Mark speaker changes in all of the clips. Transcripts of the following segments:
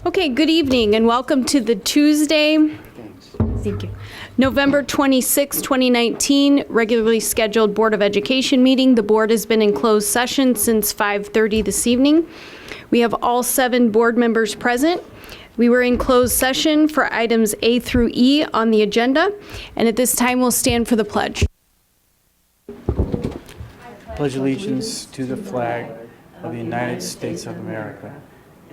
Speaker 1: Okay, good evening and welcome to the Tuesday, thank you, November 26, 2019, regularly scheduled Board of Education meeting. The board has been in closed session since 5:30 this evening. We have all 7 board members present. We were in closed session for items A through E on the agenda, and at this time we'll stand for the pledge.
Speaker 2: Pledge allegiance to the flag of the United States of America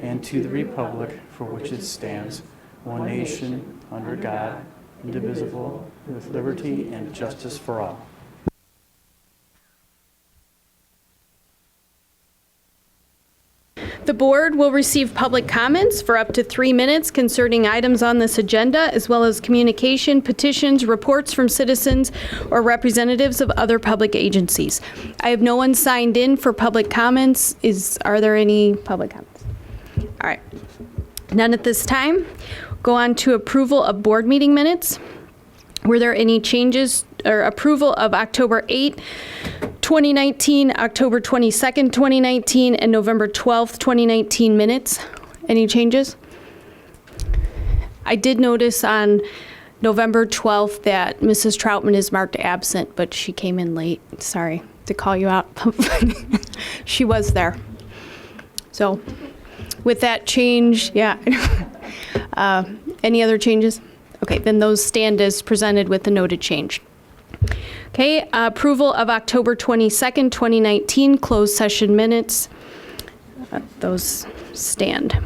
Speaker 2: and to the republic for which it stands, one nation, under God, indivisible, with liberty and justice for all.
Speaker 1: The board will receive public comments for up to 3 minutes concerning items on this agenda, as well as communication, petitions, reports from citizens, or representatives of other public agencies. I have no one signed in for public comments. Are there any public comments? All right. None at this time. Go on to approval of board meeting minutes. Were there any changes or approval of October 8, 2019, October 22nd, 2019, and November 12th, 2019 minutes? Any changes? I did notice on November 12th that Mrs. Troutman is marked absent, but she came in late. Sorry to call you out. She was there. So with that change, yeah. Any other changes? Okay, then those stand as presented with the noted change. Okay, approval of October 22nd, 2019 closed session minutes. Those stand.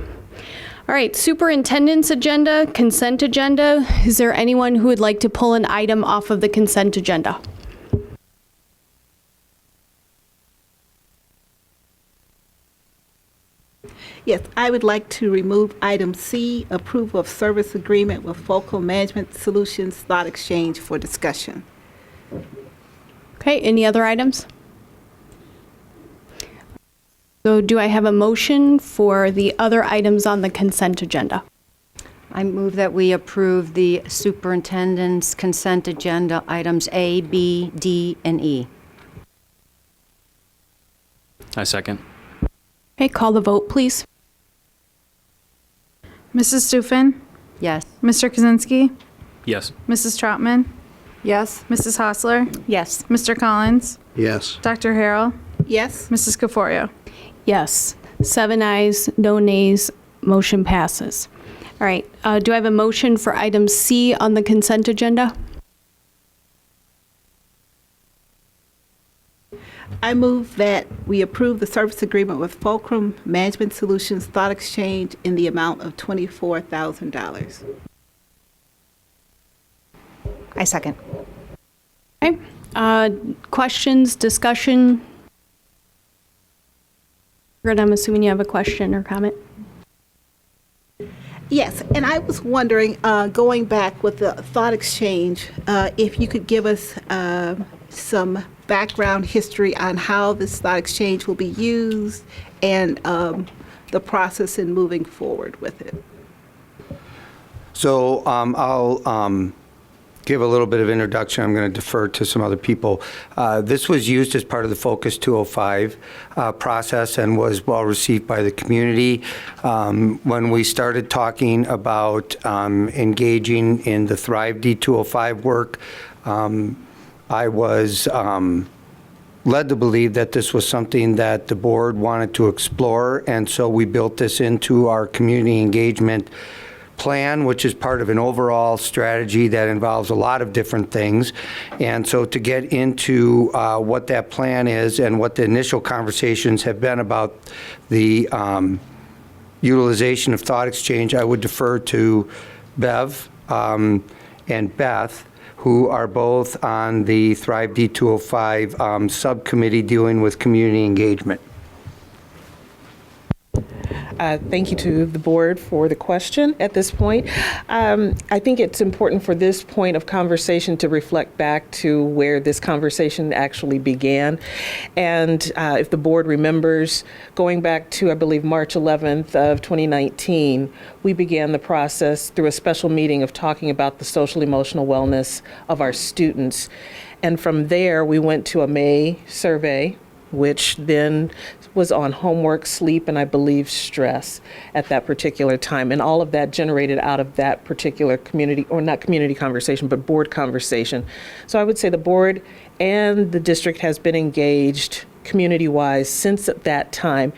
Speaker 1: All right, superintendent's agenda, consent agenda. Is there anyone who would like to pull an item off of the consent agenda?
Speaker 3: Yes, I would like to remove item C, approval of service agreement with Focal Management Solutions Thought Exchange for discussion.
Speaker 1: Okay, any other items? So do I have a motion for the other items on the consent agenda?
Speaker 4: I move that we approve the superintendent's consent agenda items A, B, D, and E.
Speaker 5: I second.
Speaker 1: Okay, call the vote, please.
Speaker 6: Mrs. Stufan?
Speaker 4: Yes.
Speaker 6: Mr. Kaczynski?
Speaker 5: Yes.
Speaker 6: Mrs. Troutman?
Speaker 4: Yes.
Speaker 6: Mrs. Hostler?
Speaker 4: Yes.
Speaker 6: Mr. Collins?
Speaker 7: Yes.
Speaker 6: Dr. Harrell?
Speaker 3: Yes?
Speaker 6: Mrs. Caforio?
Speaker 1: Yes. 7 ayes, no nays, motion passes. All right, do I have a motion for item C on the consent agenda?
Speaker 3: I move that we approve the service agreement with Fulcrum Management Solutions Thought Exchange in the amount of $24,000.
Speaker 4: I second.
Speaker 1: Okay, questions, discussion? Good, I'm assuming you have a question or comment.
Speaker 3: Yes, and I was wondering, going back with the Thought Exchange, if you could give us some background history on how this Thought Exchange will be used and the process in moving forward with it.
Speaker 7: So I'll give a little bit of introduction. I'm going to defer to some other people. This was used as part of the Focus 205 process and was well received by the community. When we started talking about engaging in the Thrive D205 work, I was led to believe that this was something that the board wanted to explore, and so we built this into our community engagement plan, which is part of an overall strategy that involves a lot of different things. And so to get into what that plan is and what the initial conversations have been about the utilization of Thought Exchange, I would defer to Bev and Beth, who are both on the Thrive D205 subcommittee dealing with community engagement.
Speaker 8: Thank you to the board for the question at this point. I think it's important for this point of conversation to reflect back to where this conversation actually began. And if the board remembers, going back to, I believe, March 11th of 2019, we began the process through a special meeting of talking about the social emotional wellness of our students. And from there, we went to a May survey which then was on homework, sleep, and I believe stress at that particular time. And all of that generated out of that particular community, or not community conversation, but board conversation. So I would say the board and the district has been engaged community-wise since that time.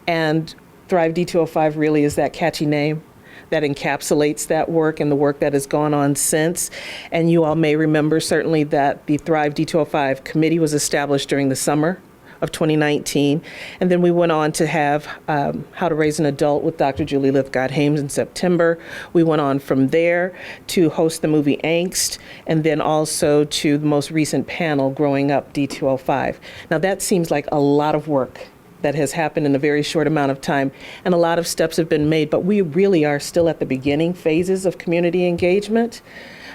Speaker 8: And Thrive D205 really is that catchy name that encapsulates that work and the work that has gone on since. And you all may remember certainly that the Thrive D205 committee was established during the summer of 2019. And then we went on to have How to Raise an Adult with Dr. Julie Lithgott-Hames in September. We went on from there to host the movie Angst, and then also to the most recent panel, Growing Up D205. Now that seems like a lot of work that has happened in a very short amount of time, and a lot of steps have been made, but we really are still at the beginning phases of community engagement.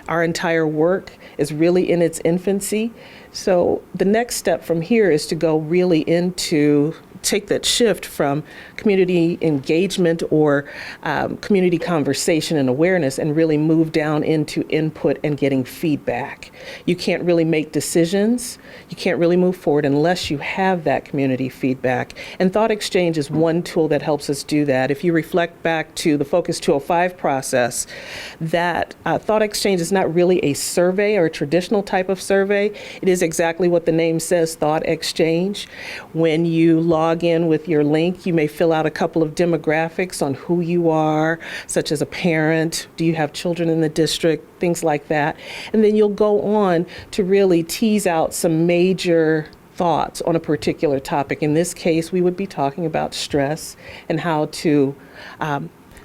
Speaker 8: Our entire work is really in its infancy. So the next step from here is to go really into take that shift from community engagement or community conversation and awareness and really move down into input and getting feedback. You can't really make decisions. You can't really move forward unless you have that community feedback. And Thought Exchange is one tool that helps us do that. If you reflect back to the Focus 205 process, that Thought Exchange is not really a survey or a traditional type of survey. It is exactly what the name says, Thought Exchange. When you log in with your link, you may fill out a couple of demographics on who you are, such as a parent, do you have children in the district, things like that. And then you'll go on to really tease out some major thoughts on a particular topic. In this case, we would be talking about stress and how to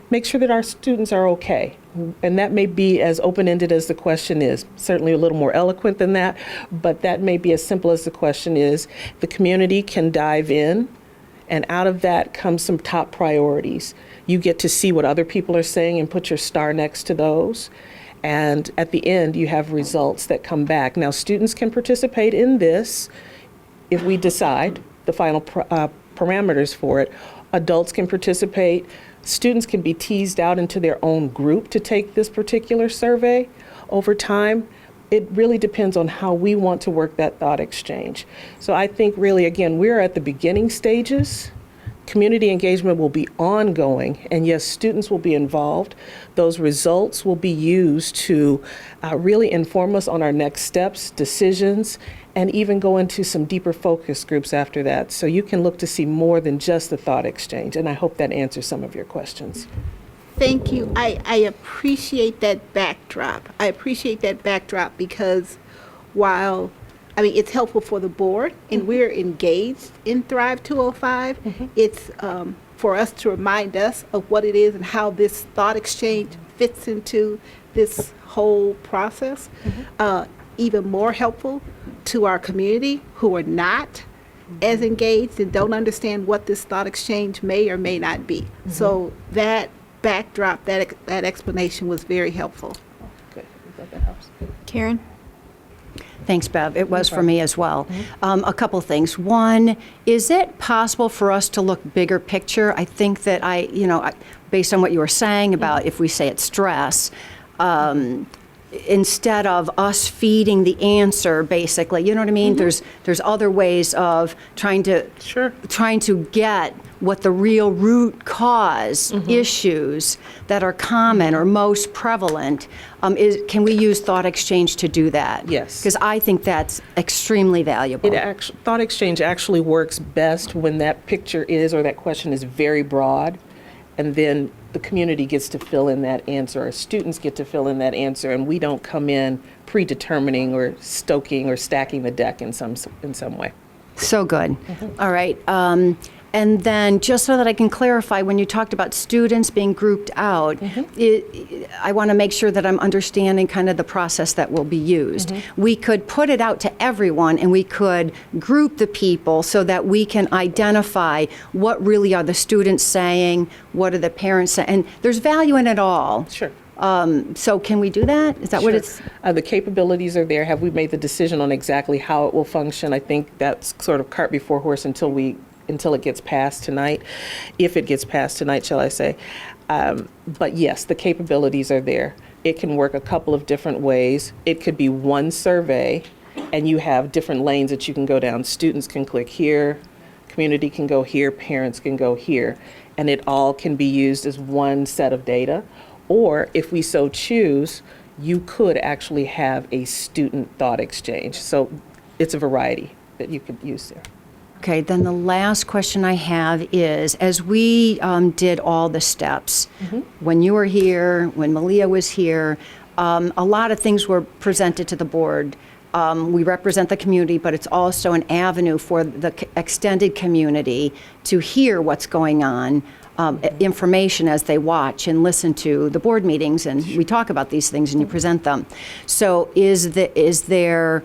Speaker 8: make sure that our students are okay. And that may be as open-ended as the question is, certainly a little more eloquent than that, but that may be as simple as the question is. The community can dive in, and out of that comes some top priorities. You get to see what other people are saying and put your star next to those. And at the end, you have results that come back. Now, students can participate in this if we decide the final parameters for it. Adults can participate. Students can be teased out into their own group to take this particular survey over time. It really depends on how we want to work that thought exchange. So I think really, again, we're at the beginning stages. Community engagement will be ongoing, and yes, students will be involved. Those results will be used to really inform us on our next steps, decisions, and even go into some deeper focus groups after that. So you can look to see more than just the thought exchange, and I hope that answers some of your questions.
Speaker 3: Thank you. I appreciate that backdrop. I appreciate that backdrop because while, I mean, it's helpful for the board and we're engaged in Thrive 205, it's for us to remind us of what it is and how this thought exchange fits into this whole process. Even more helpful to our community who are not as engaged and don't understand what this thought exchange may or may not be. So that backdrop, that explanation was very helpful.
Speaker 8: Good. I thought that helps.
Speaker 6: Karen?
Speaker 4: Thanks, Bev. It was for me as well. A couple things. One, is it possible for us to look bigger picture? I think that based on what you were saying about if we say it's stress, instead of us feeding the answer, basically, you know what I mean? There's other ways of trying to get what the real root cause issues that are common or most prevalent can we use thought exchange to do that?
Speaker 8: Yes.
Speaker 4: Because I think that's extremely valuable.
Speaker 8: Thought exchange actually works best when that picture is, or that question is very broad, and then the community gets to fill in that answer, or students get to fill in that answer, and we don't come in predetermining or stoking or stacking the deck in some way.
Speaker 4: So good. All right. And then just so that I can clarify, when you talked about students being grouped out, I want to make sure that I'm understanding kind of the process that will be used. We could put it out to everyone and we could group the people so that we can identify what really are the students saying, what are the parents saying, and there's value in it all.
Speaker 8: Sure.
Speaker 4: So can we do that? Is that what it's?
Speaker 8: The capabilities are there. Have we made the decision on exactly how it will function? I think that's sort of cart before horse until it gets passed tonight, if it gets passed tonight, shall I say. But yes, the capabilities are there. It can work a couple of different ways. It could be one survey and you have different lanes that you can go down. Students can click here, community can go here, parents can go here, and it all can be used as one set of data. Or if we so choose, you could actually have a student thought exchange. So it's a variety that you could use there.
Speaker 4: Okay, then the last question I have is, as we did all the steps, when you were here, when Malia was here, a lot of things were presented to the board. We represent the community, but it's also an avenue for the extended community to hear what's going on, information as they watch and listen to the board meetings, and we talk about these things and you present them. So is there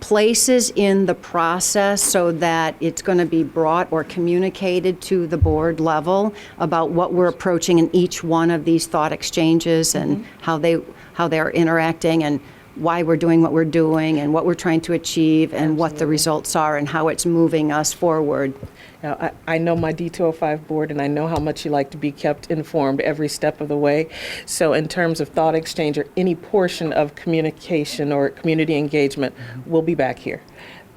Speaker 4: places in the process so that it's going to be brought or communicated to the board level about what we're approaching in each one of these thought exchanges and how they're interacting and why we're doing what we're doing and what we're trying to achieve and what the results are and how it's moving us forward?
Speaker 8: Now, I know my D205 board, and I know how much you like to be kept informed every step of the way. So in terms of thought exchange or any portion of communication or community engagement, we'll be back here.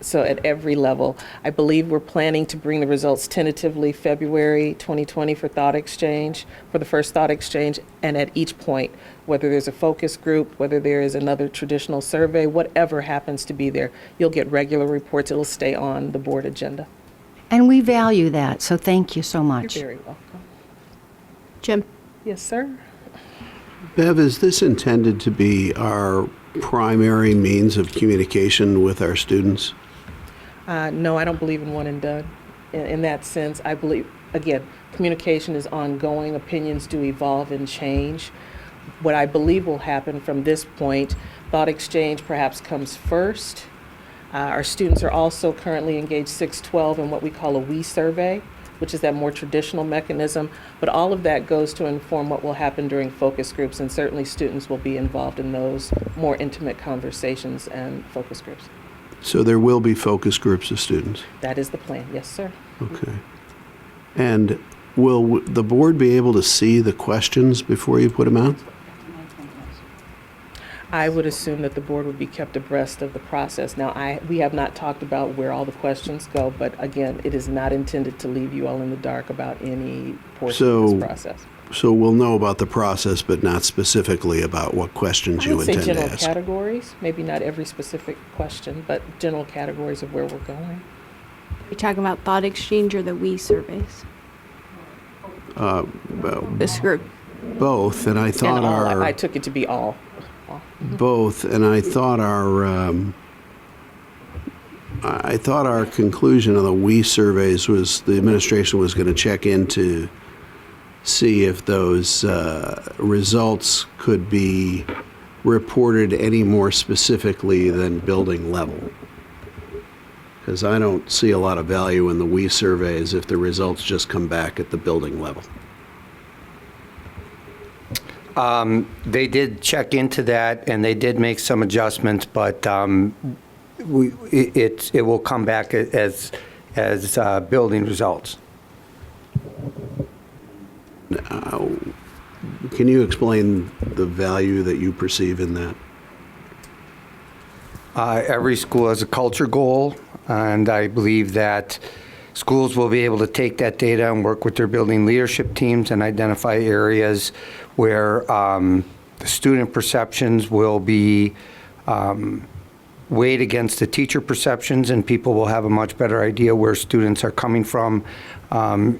Speaker 8: So at every level, I believe we're planning to bring the results tentatively February 2020 for thought exchange, for the first thought exchange, and at each point, whether there's a focus group, whether there is another traditional survey, whatever happens to be there, you'll get regular reports. It'll stay on the board agenda.
Speaker 4: And we value that, so thank you so much.
Speaker 8: You're very welcome.
Speaker 1: Jim?
Speaker 8: Yes, sir.
Speaker 9: Bev, is this intended to be our primary means of communication with our students?
Speaker 8: No, I don't believe in one and done. In that sense, I believe, again, communication is ongoing. Opinions do evolve and change. What I believe will happen from this point, thought exchange perhaps comes first. Our students are also currently engaged 612 in what we call a WE survey, which is that more traditional mechanism. But all of that goes to inform what will happen during focus groups, and certainly students will be involved in those more intimate conversations and focus groups.
Speaker 9: So there will be focus groups of students?
Speaker 8: That is the plan, yes, sir.
Speaker 9: Okay. And will the board be able to see the questions before you put them out?
Speaker 8: I would assume that the board would be kept abreast of the process. Now, we have not talked about where all the questions go, but again, it is not intended to leave you all in the dark about any portion of this process.
Speaker 9: So we'll know about the process, but not specifically about what questions you
Speaker 8: I would say
Speaker 9: intend to
Speaker 8: general
Speaker 9: ask?
Speaker 8: categories, maybe not every specific question, but general categories of where we're going.
Speaker 1: You're talking about thought exchange or the WE surveys? This group.
Speaker 9: Both, and I thought
Speaker 8: And all,
Speaker 9: our...
Speaker 8: I took it to be all.
Speaker 9: Both, and I thought our conclusion of the WE surveys was the administration was going to check in to see if those results could be reported any more specifically than building level. Because I don't see a lot of value in the WE surveys if the results just come back at the building level.
Speaker 7: They did check into that, and they did make some adjustments, but it will come back as building results.
Speaker 9: Can you explain the value that you perceive in that?
Speaker 7: Every school has a culture goal, and I believe that schools will be able to take that data and work with their building leadership teams and identify areas where the student perceptions will be weighed against the teacher perceptions, and people will have a much better idea where students are coming from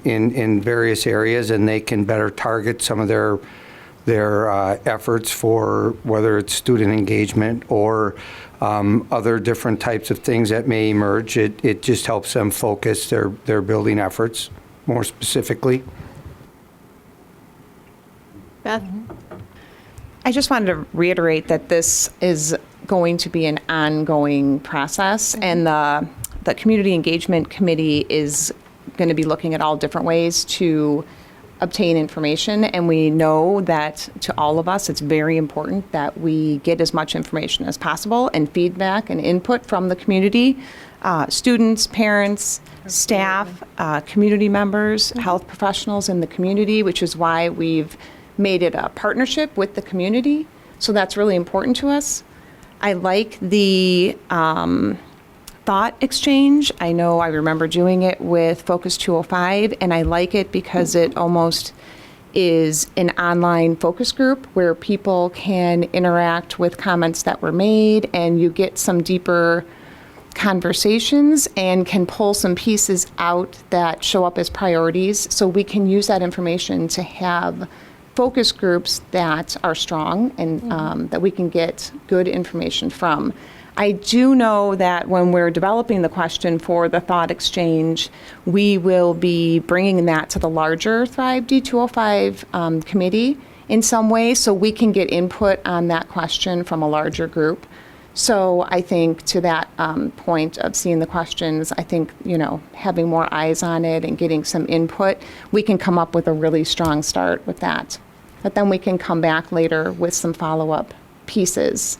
Speaker 7: in various areas, and they can better target some of their efforts for whether it's student engagement or other different types of things that may emerge. It just helps them focus their building efforts more specifically.
Speaker 1: Beth?
Speaker 10: I just wanted to reiterate that this is going to be an ongoing process, and the Community Engagement Committee is going to be looking at all different ways to obtain information, and we know that to all of us, it's very important that we get as much information as possible and feedback and input from the community, students, parents, staff, community members, health professionals in the community, which is why we've made it a partnership with the community. So that's really important to us. I like the thought exchange. I know I remember doing it with Focus 205, and I like it because it almost is an online focus group where people can interact with comments that were made, and you get some deeper conversations and can pull some pieces out that show up as priorities, so we can use that information to have focus groups that are strong and that we can get good information from. I do know that when we're developing the question for the thought exchange, we will be bringing that to the larger Thrive D205 committee in some way, so we can get input on that question from a larger group. So I think to that point of seeing the questions, I think, having more eyes on it and getting some input, we can come up with a really strong start with that. But then we can come back later with some follow-up pieces.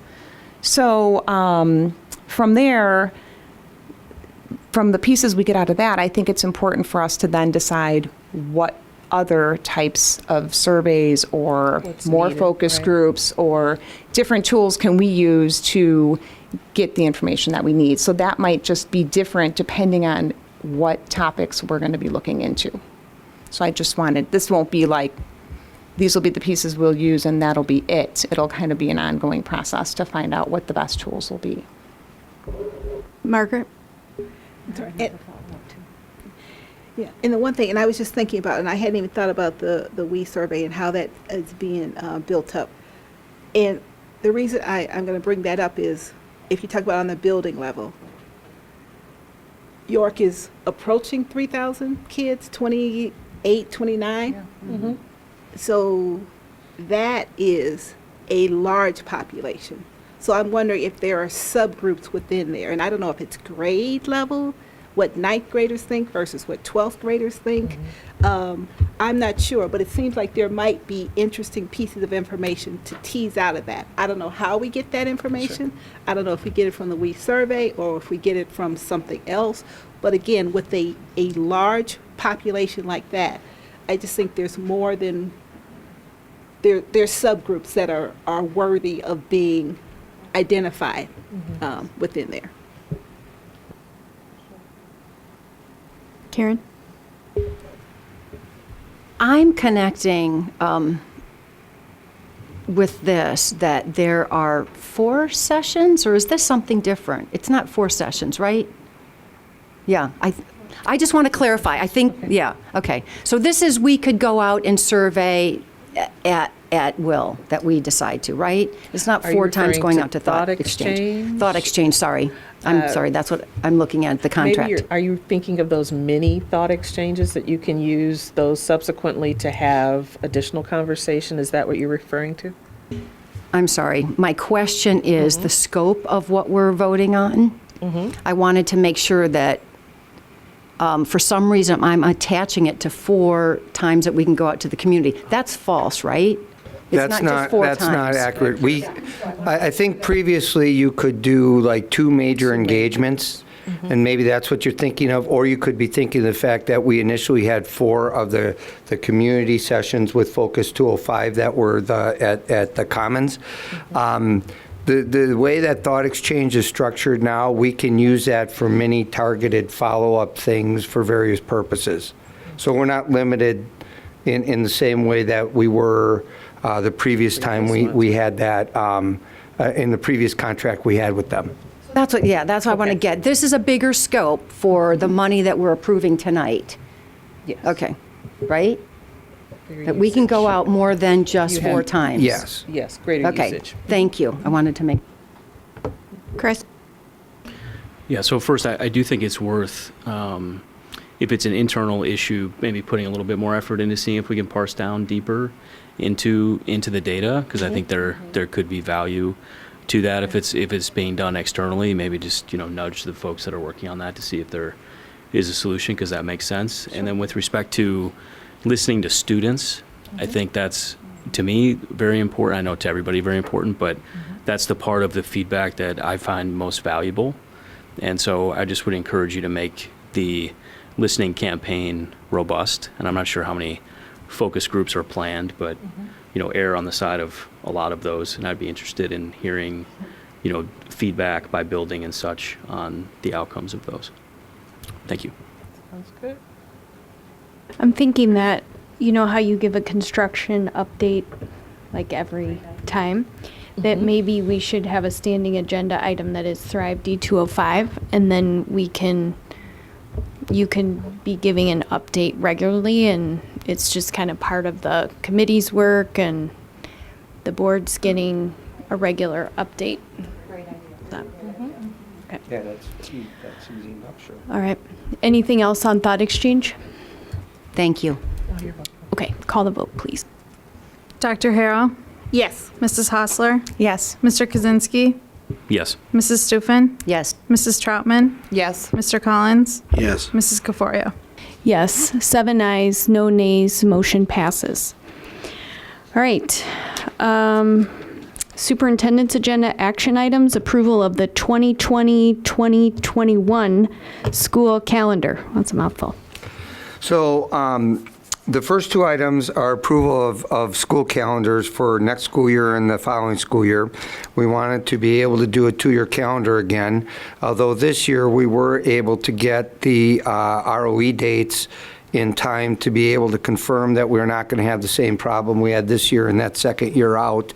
Speaker 10: So from there, from the pieces we get out of that, I think it's important for us to then decide what other types of surveys or
Speaker 8: What's
Speaker 10: more
Speaker 8: needed,
Speaker 10: focus
Speaker 8: right.
Speaker 10: groups or different tools can we use to get the information that we need. So that might just be different depending on what topics we're going to be looking into. So I just wanted, this won't be like, these will be the pieces we'll use and that'll be it. It'll kind of be an ongoing process to find out what the best tools will be.
Speaker 1: Margaret?
Speaker 3: Yeah, and the one thing, and I was just thinking about, and I hadn't even thought about the WE survey and how that is being built up. And the reason I'm going to bring that up is, if you talk about on the building level, York is approaching 3,000 kids, 28, 29. So that is a large population. So I'm wondering if there are subgroups within there, and I don't know if it's grade level, what ninth graders think versus what 12th graders think. I'm not sure, but it seems like there might be interesting pieces of information to tease out of that. I don't know how we get that information. Sure. I don't know if we get it from the WE survey or if we get it from something else. But again, with a large population like that, I just think there's more than, there's subgroups that are worthy of being identified within there.
Speaker 1: Karen?
Speaker 4: I'm connecting with this, that there are 4 sessions, or is this something different? It's not 4 sessions, right? Yeah, I just want to clarify. I think, yeah, okay. So this is, we could go out and survey at will that we decide to, right? It's not
Speaker 8: Are you
Speaker 4: 4 times
Speaker 8: referring
Speaker 4: going
Speaker 8: to
Speaker 4: out to thought
Speaker 8: thought
Speaker 4: exchange.
Speaker 8: exchange?
Speaker 4: Thought exchange, sorry. I'm sorry, that's what I'm looking at, the contract.
Speaker 8: Maybe are you thinking of those mini thought exchanges that you can use those subsequently to have additional conversation? Is that what you're referring to?
Speaker 4: I'm sorry. My question is the scope of what we're voting on. I wanted to make sure that, for some reason, I'm attaching it to 4 times that we can go out to the community. That's false, right? It's
Speaker 7: That's
Speaker 4: just 4
Speaker 7: that's not
Speaker 4: times.
Speaker 7: accurate. I think previously you could do like 2 major engagements, and maybe that's what you're thinking of, or you could be thinking of the fact that we initially had 4 of the community sessions with Focus 205 that were at the Commons. The way that Thought Exchange is structured now, we can use that for many targeted follow-up things for various purposes. So we're not limited in the same way that we were the previous time we had that, in the previous contract we had with them.
Speaker 4: That's what I want to get. This is a bigger scope for the money that we're approving tonight.
Speaker 8: Yes.
Speaker 4: Okay, right?
Speaker 8: Greater
Speaker 4: That we can go
Speaker 8: usage.
Speaker 4: out more than just
Speaker 8: You
Speaker 4: 4
Speaker 8: have-
Speaker 4: times.
Speaker 7: Yes.
Speaker 8: Yes, greater
Speaker 4: Okay,
Speaker 8: usage.
Speaker 4: thank you. I wanted to make.
Speaker 1: Chris?
Speaker 5: Yeah, so first, I do think it's worth, if it's an internal issue, maybe putting a little bit more effort into seeing if we can parse down deeper into the data, because I think there could be value to that. If it's being done externally, maybe just nudge the folks that are working on that to see if there is a solution, because that makes sense. And then with respect to listening to students, I think that's, to me, very important. I know to everybody very important, but that's the part of the feedback that I find most valuable. And so I just would encourage you to make the listening campaign robust. And I'm not sure how many focus groups are planned, but err on the side of a lot of those. And I'd be interested in hearing feedback by building and such on the outcomes of those. Thank you.
Speaker 8: Sounds good.
Speaker 1: I'm thinking that, you know how you give a construction update like every time? That maybe we should have a standing agenda item that is Thrive D205, and then you can be giving an update regularly, and it's just kind of part of the committee's work, and the board's getting a regular update. Great idea. Okay.
Speaker 7: Yeah, that's easy enough, sure.
Speaker 1: All right. Anything else on thought exchange?
Speaker 4: Thank you.
Speaker 1: Okay, call the vote, please.
Speaker 6: Dr. Harrell,
Speaker 3: Yes.
Speaker 6: Mrs. Hostler,
Speaker 10: Yes.
Speaker 6: Mr. Kaczynski,
Speaker 5: Yes.
Speaker 6: Mrs. Stufen,
Speaker 4: Yes.
Speaker 6: Mrs. Troutman,
Speaker 10: Yes.
Speaker 6: Mr. Collins,
Speaker 9: Yes.
Speaker 6: Mrs. Caforio.
Speaker 1: Yes, 7 ayes, no nays, motion passes. All right. Superintendent's agenda action items, approval of the 2020-2021 school calendar. That's a mouthful.
Speaker 7: So the first two items are approval of school calendars for next school year and the following school year. We wanted to be able to do a 2-year calendar again, although this year we were able to get the ROE dates in time to be able to confirm that we're not going to have the same problem we had this year and that second year out.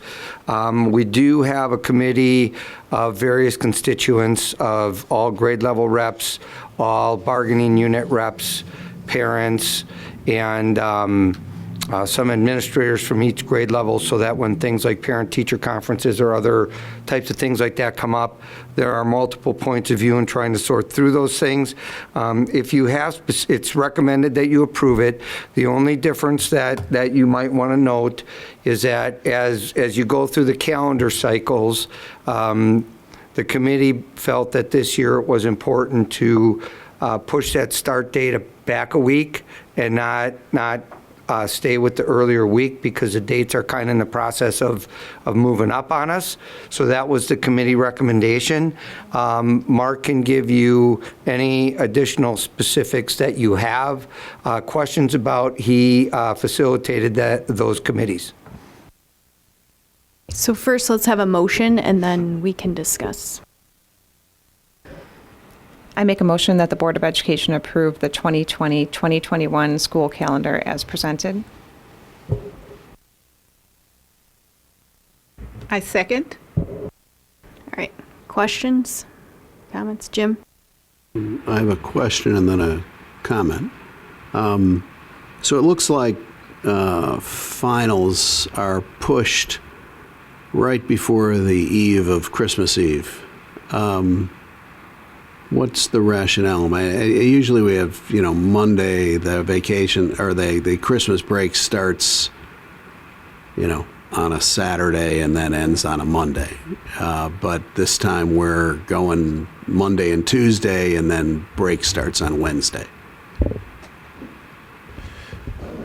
Speaker 7: We do have a committee of various constituents of all grade level reps, all bargaining unit reps, parents, and some administrators from each grade level, so that when things like parent-teacher conferences or other types of things like that come up, there are multiple points of view in trying to sort through those things. If you have, it's recommended that you approve it. The only difference that you might want to note is that as you go through the calendar cycles, the committee felt that this year it was important to push that start date back a week and not stay with the earlier week, because the dates are kind of in the process of moving up on us. So that was the committee recommendation. Mark can give you any additional specifics that you have questions about. He facilitated those committees.
Speaker 1: So first, let's have a motion, and then we can discuss.
Speaker 10: I make a motion that the Board of Education approve the 2020-2021 school calendar as presented.
Speaker 3: I second.
Speaker 1: All right. Questions? Comments? Jim?
Speaker 9: I have a question and then a comment. So it looks like finals are pushed right before the eve of Christmas Eve. What's the rationale? Usually we have, Monday, the vacation, or the Christmas break starts, on a Saturday and then ends on a Monday. But this time we're going Monday and Tuesday, and then break starts on Wednesday.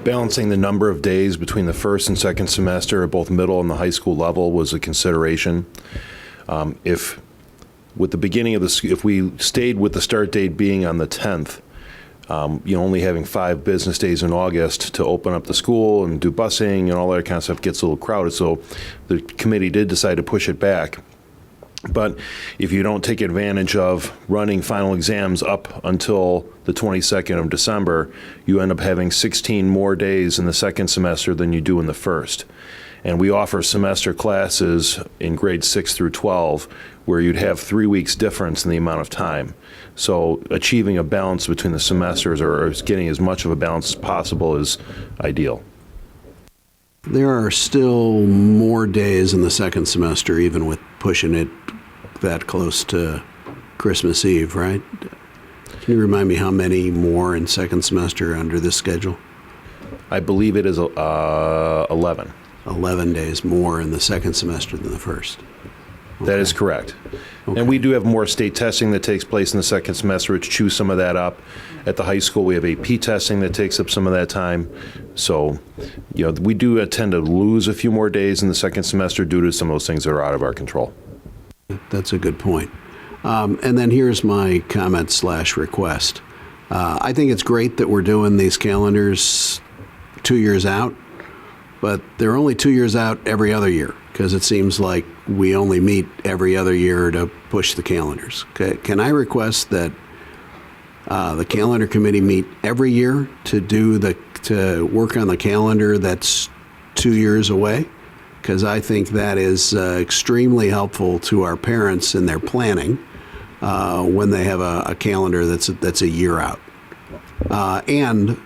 Speaker 11: Balancing the number of days between the first and second semester at both middle and the high school level was a consideration. If we stayed with the start date being on the 10th, only having 5 business days in August to open up the school and do busing and all that kind of stuff gets a little crowded. So the committee did decide to push it back. But if you don't take advantage of running final exams up until the 22nd of December, you end up having 16 more days in the second semester than you do in the first. And we offer semester classes in grades 6 through 12 where you'd have 3 weeks difference in the amount of time. So achieving a balance between the semesters, or getting as much of a balance as possible, is ideal.
Speaker 9: There are still more days in the second semester, even with pushing it that close to Christmas Eve, right? Can you remind me how many more in second semester under this schedule?
Speaker 11: I believe it is 11.
Speaker 9: 11 days more in the second semester than the first.
Speaker 11: That is correct.
Speaker 9: Okay.
Speaker 11: And we do have more state testing that takes place in the second semester, which chews some of that up. At the high school, we have AP testing that takes up some of that time. So, we do tend to lose a few more days in the second semester due to some of those things that are out of our control.
Speaker 9: That's a good point. And then here's my comment/request. I think it's great that we're doing these calendars 2 years out, but they're only 2 years out every other year, because it seems like we only meet every other year to push the calendars. Can I request that the calendar committee meet every year to work on the calendar that's 2 years away? Because I think that is extremely helpful to our parents in their planning when they have a calendar that's a year out. And,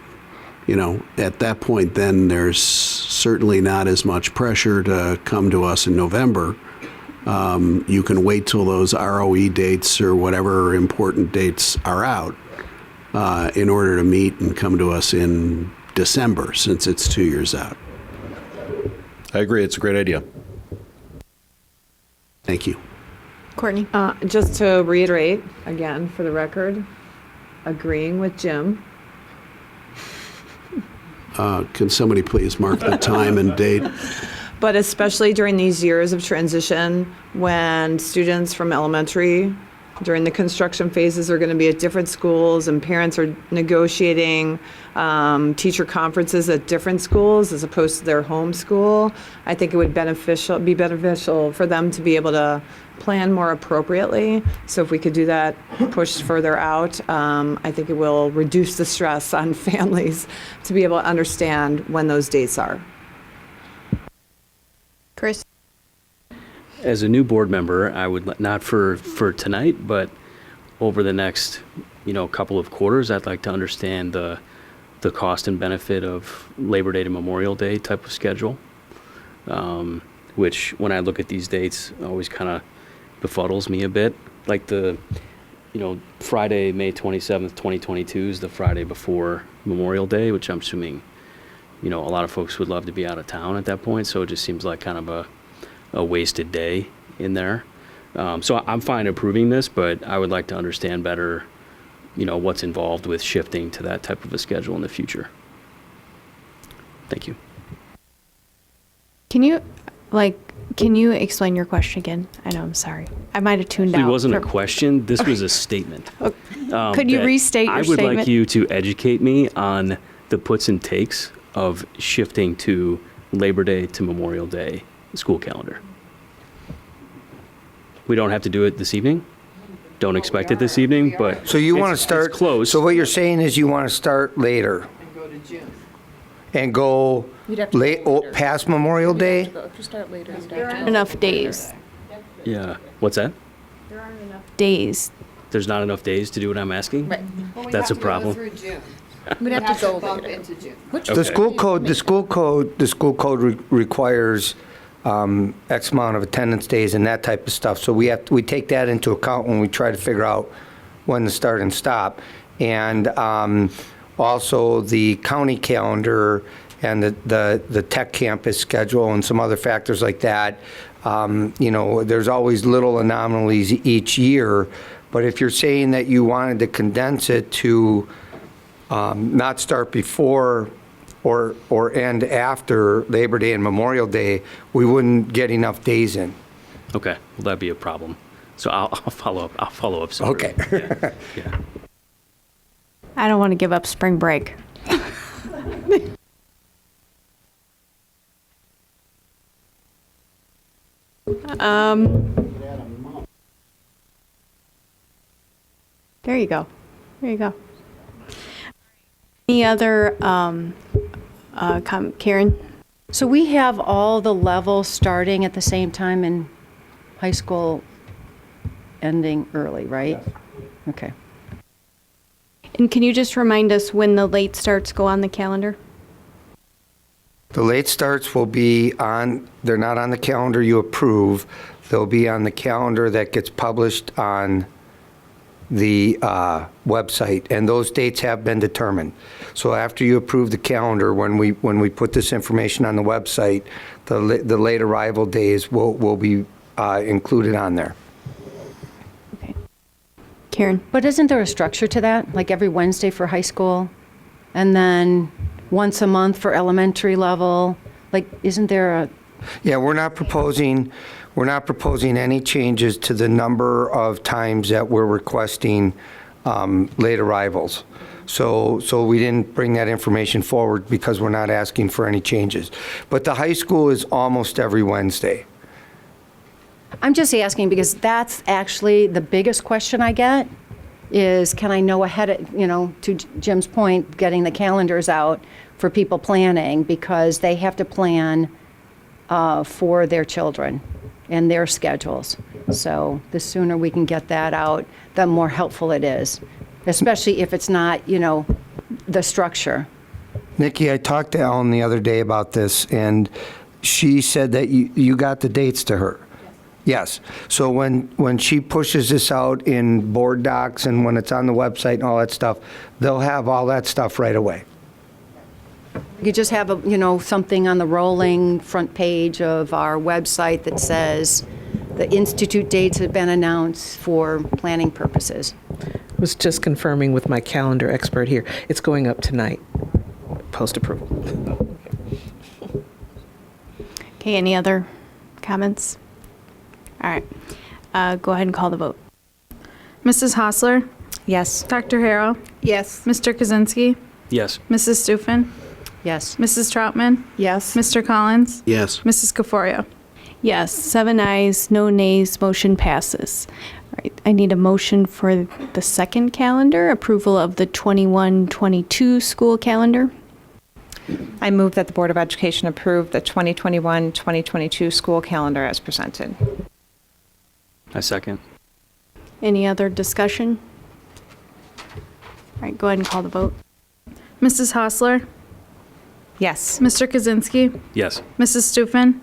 Speaker 9: at that point, then there's certainly not as much pressure to come to us in November. You can wait till those ROE dates or whatever important dates are out in order to meet and come to us in December, since it's 2 years out.
Speaker 11: I agree. It's a great idea.
Speaker 9: Thank you.
Speaker 1: Courtney?
Speaker 12: Just to reiterate, again, for the record, agreeing with Jim.
Speaker 9: Can somebody please mark the time and date?
Speaker 12: But especially during these years of transition, when students from elementary, during the construction phases, are going to be at different schools, and parents are negotiating teacher conferences at different schools as opposed to their home school, I think it would be beneficial for them to be able to plan more appropriately. So if we could do that, push further out, I think it will reduce the stress on families to be able to understand when those dates are.
Speaker 1: Chris?
Speaker 5: As a new board member, I would, not for tonight, but over the next, couple of quarters, I'd like to understand the cost and benefit of Labor Day to Memorial Day type of schedule, which when I look at these dates always kind of befuddles me a bit. Like Friday, May 27th, 2022 is the Friday before Memorial Day, which I'm assuming, a lot of folks would love to be out of town at that point. So it just seems like kind of a wasted day in there. So I'm fine approving this, but I would like to understand better, what's involved with shifting to that type of a schedule in the future. Thank you.
Speaker 1: Can you explain your question again? I know, I'm sorry. I might have tuned out.
Speaker 5: It wasn't a question. This was a statement.
Speaker 1: Could you
Speaker 5: that
Speaker 1: restate your
Speaker 5: I would
Speaker 1: statement?
Speaker 5: like you to educate me on the puts and takes of shifting to Labor Day to Memorial Day school calendar. We don't have to do it this evening. Don't expect it this evening, but
Speaker 7: So you want to start,
Speaker 5: it's close.
Speaker 7: so what you're saying is you want to start later? And go late, past Memorial Day?
Speaker 1: Enough days.
Speaker 5: Yeah. What's that?
Speaker 1: Days.
Speaker 5: There's not enough days to do what I'm asking?
Speaker 10: Right.
Speaker 5: That's a problem.
Speaker 10: We'd have to go later. Into June.
Speaker 7: The school code requires X amount of attendance days and that type of stuff. So we take that into account when we try to figure out when to start and stop. And also the county calendar and the tech campus schedule and some other factors like that. There's always little anomalies each year. But if you're saying that you wanted to condense it to not start before or end after Labor Day and Memorial Day, we wouldn't get enough days in.
Speaker 5: Okay. Well, that'd be a problem. So I'll follow up. I'll follow up soon.
Speaker 7: Okay.
Speaker 5: Yeah.
Speaker 1: I don't want to give up spring break. There you go. There you go. Any other Karen?
Speaker 4: So we have all the levels starting at the same time and high school ending early, right? Okay.
Speaker 1: And can you just remind us when the late starts go on the calendar?
Speaker 7: The late starts will be they're not on the calendar you approve. They'll be on the calendar that gets published on the website, and those dates have been determined. So after you approve the calendar, when we put this information on the website, the late arrival days will be included on there.
Speaker 1: Okay. Karen?
Speaker 4: But isn't there a structure to that? Like every Wednesday for high school, and then once a month for elementary level? Like, isn't there a...
Speaker 7: Yeah, we're not proposing any changes to the number of times that we're requesting late arrivals. So we didn't bring that information forward because we're not asking for any changes. But the high school is almost every Wednesday.
Speaker 4: I'm just asking because that's actually the biggest question I get is can I know ahead of, to Jim's point, getting the calendars out for people planning because they have to plan for their children and their schedules. So the sooner we can get that out, the more helpful it is, especially if it's not, the structure.
Speaker 7: Nikki, I talked to Ellen the other day about this, and she said that you got the dates to her. Yes. So when she pushes this out in board docs and when it's on the website and all that stuff, they'll have all that stuff right away.
Speaker 4: You just have something on the rolling front page of our website that says the institute dates have been announced for planning purposes.
Speaker 8: Was just confirming with my calendar expert here. It's going up tonight, post-approval.
Speaker 1: Okay, any other comments? All right, go ahead and call the vote.
Speaker 6: Mrs. Hostler,
Speaker 10: Yes.
Speaker 6: Dr. Harrell,
Speaker 3: Yes.
Speaker 6: Mr. Kaczynski,
Speaker 5: Yes.
Speaker 6: Mrs. Stufen,
Speaker 4: Yes.
Speaker 6: Mrs. Troutman,
Speaker 12: Yes.
Speaker 6: Mr. Collins,
Speaker 9: Yes.
Speaker 6: Mrs. Caforio.
Speaker 1: Yes, 7 ayes, no nays, motion passes. All right, I need a motion for the second calendar, approval of the 21-22 school calendar.
Speaker 10: I move that the Board of Education approve the 2021-2022 school calendar as presented.
Speaker 5: I second.
Speaker 1: Any other discussion? All right, go ahead and call the vote.
Speaker 6: Mrs. Hostler,
Speaker 10: Yes.
Speaker 6: Mr. Kaczynski,
Speaker 5: Yes.
Speaker 6: Mrs. Stufen,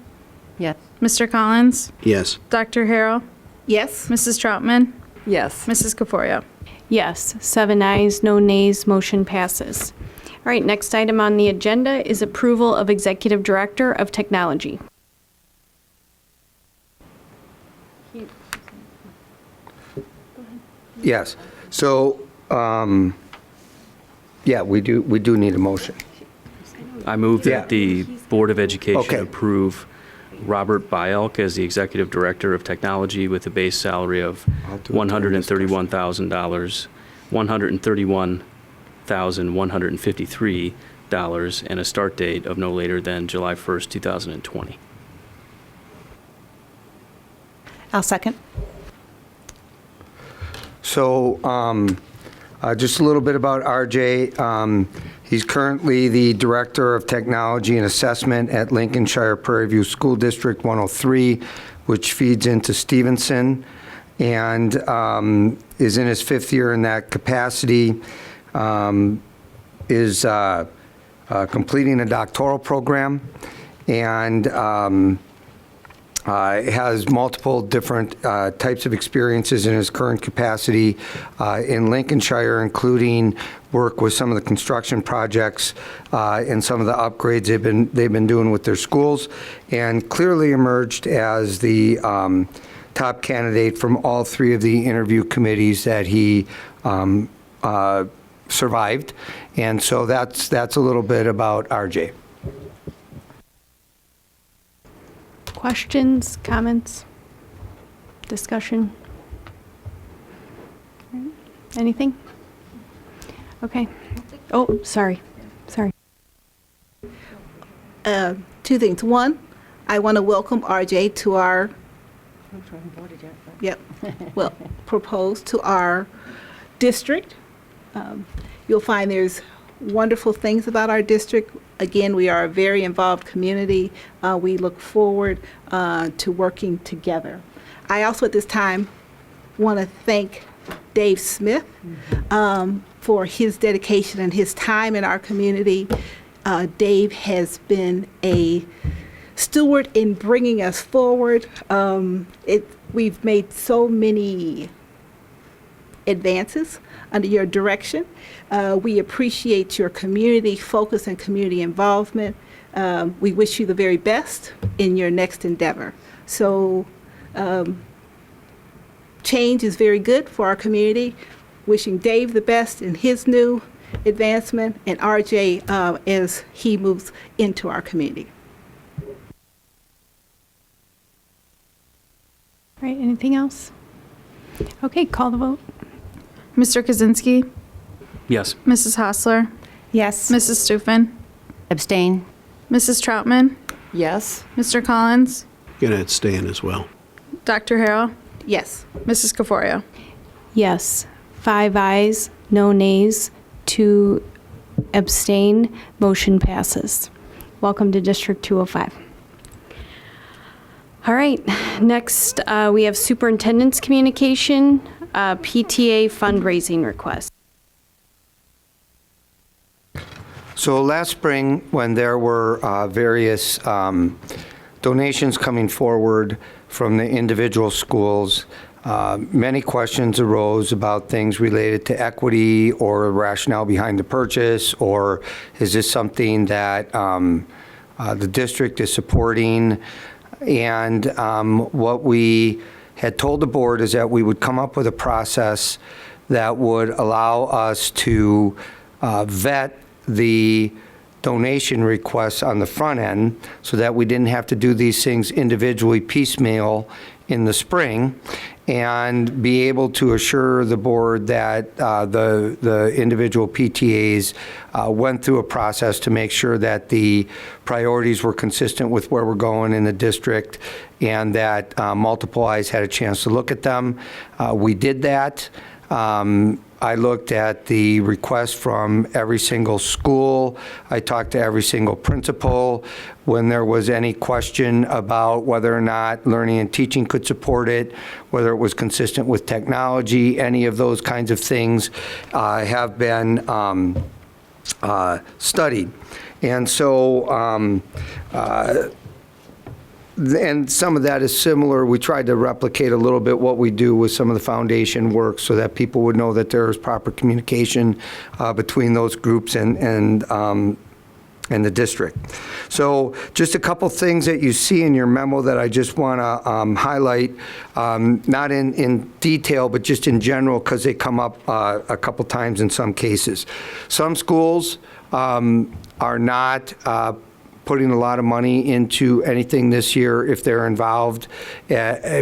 Speaker 4: Yes.
Speaker 6: Mr. Collins,
Speaker 9: Yes.
Speaker 6: Dr. Harrell,
Speaker 3: Yes.
Speaker 6: Mrs. Troutman,
Speaker 12: Yes.
Speaker 6: Mrs. Caforio.
Speaker 1: Yes, 7 ayes, no nays, motion passes. All right, next item on the agenda is approval of Executive Director of Technology.
Speaker 7: Yes. So, yeah, we do need a motion.
Speaker 5: I move
Speaker 7: Yeah.
Speaker 5: that the Board of Education
Speaker 7: Okay.
Speaker 5: approve Robert Byelk as the Executive Director of Technology with a base salary of $131,000, $131,153, and a start date of no later than July 1st, 2020.
Speaker 10: I'll second.
Speaker 7: So, just a little bit about RJ. He's currently the Director of Technology and Assessment at Lincolnshire Prairie View School District 103, which feeds into Stevenson, and is in his 5th year in that capacity, is completing a doctoral program, and has multiple different types of experiences in his current capacity in Lincolnshire, including work with some of the construction projects and some of the upgrades they've been doing with their schools, and clearly emerged as the top candidate from all 3 of the interview committees that he survived. And so that's a little bit about RJ.
Speaker 1: Questions, comments, discussion? Anything? Okay. Oh, sorry.
Speaker 3: 2 things. One, I want to welcome RJ to our, proposed to our district. You'll find there's wonderful things about our district. Again, we are a very involved community. We look forward to working together. I also at this time want to thank Dave Smith for his dedication and his time in our community. Dave has been a steward in bringing us forward. We've made so many advances under your direction. We appreciate your community focus and community involvement. We wish you the very best in your next endeavor. So change is very good for our community. Wishing Dave the best in his new advancement, and RJ as he moves into our community.
Speaker 1: All right, anything else? Okay, call the vote.
Speaker 6: Mr. Kaczynski,
Speaker 5: Yes.
Speaker 6: Mrs. Hostler,
Speaker 10: Yes.
Speaker 6: Mrs. Stufen,
Speaker 4: Abstain?
Speaker 6: Mrs. Troutman,
Speaker 12: Yes.
Speaker 6: Mr. Collins,
Speaker 9: Going to abstain as well.
Speaker 6: Dr. Harrell,
Speaker 3: Yes.
Speaker 6: Mrs. Caforio.
Speaker 1: Yes. 5 ayes, no nays, 2 abstain. Motion passes. Welcome to District 205. All right, next we have superintendent's communication, PTA fundraising request.
Speaker 7: So last spring, when there were various donations coming forward from the individual schools, many questions arose about things related to equity or rationale behind the purchase, or is this something that the district is supporting? And what we had told the board is that we would come up with a process that would allow us to vet the donation requests on the front end so that we didn't have to do these things individually piecemeal in the spring, and be able to assure the board that the individual PTAs went through a process to make sure that the priorities were consistent with where we're going in the district, and that multiple eyes had a chance to look at them. We did that. I looked at the request from every single school. I talked to every single principal. When there was any question about whether or not learning and teaching could support it, whether it was consistent with technology, any of those kinds of things have been studied. And so, and some of that is similar. We tried to replicate a little bit what we do with some of the foundation work so that people would know that there is proper communication between those groups and the district. So just a couple things that you see in your memo that I just want to highlight, not in detail, but just in general, because they come up a couple times in some cases. Some schools are not putting a lot of money into anything this year if they're involved,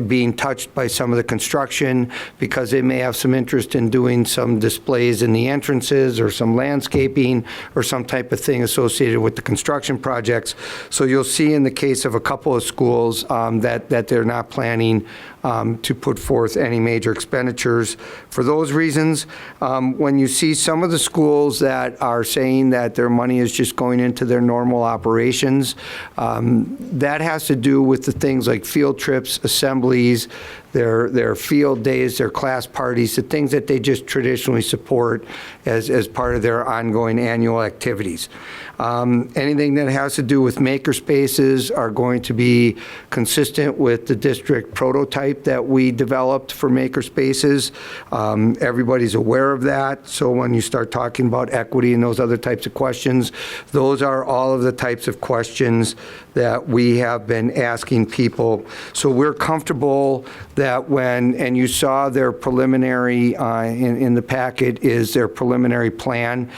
Speaker 7: being touched by some of the construction, because they may have some interest in doing some displays in the entrances or some landscaping or some type of thing associated with the construction projects. So you'll see in the case of a couple of schools that they're not planning to put forth any major expenditures for those reasons. When you see some of the schools that are saying that their money is just going into their normal operations, that has to do with the things like field trips, assemblies, their field days, their class parties, the things that they just traditionally support as part of their ongoing annual activities. Anything that has to do with maker spaces are going to be consistent with the district prototype that we developed for maker spaces. Everybody's aware of that. So when you start talking about equity and those other types of questions, those are all of the types of questions that we have been asking people. So we're comfortable that when, and you saw their preliminary, in the packet is their preliminary plan.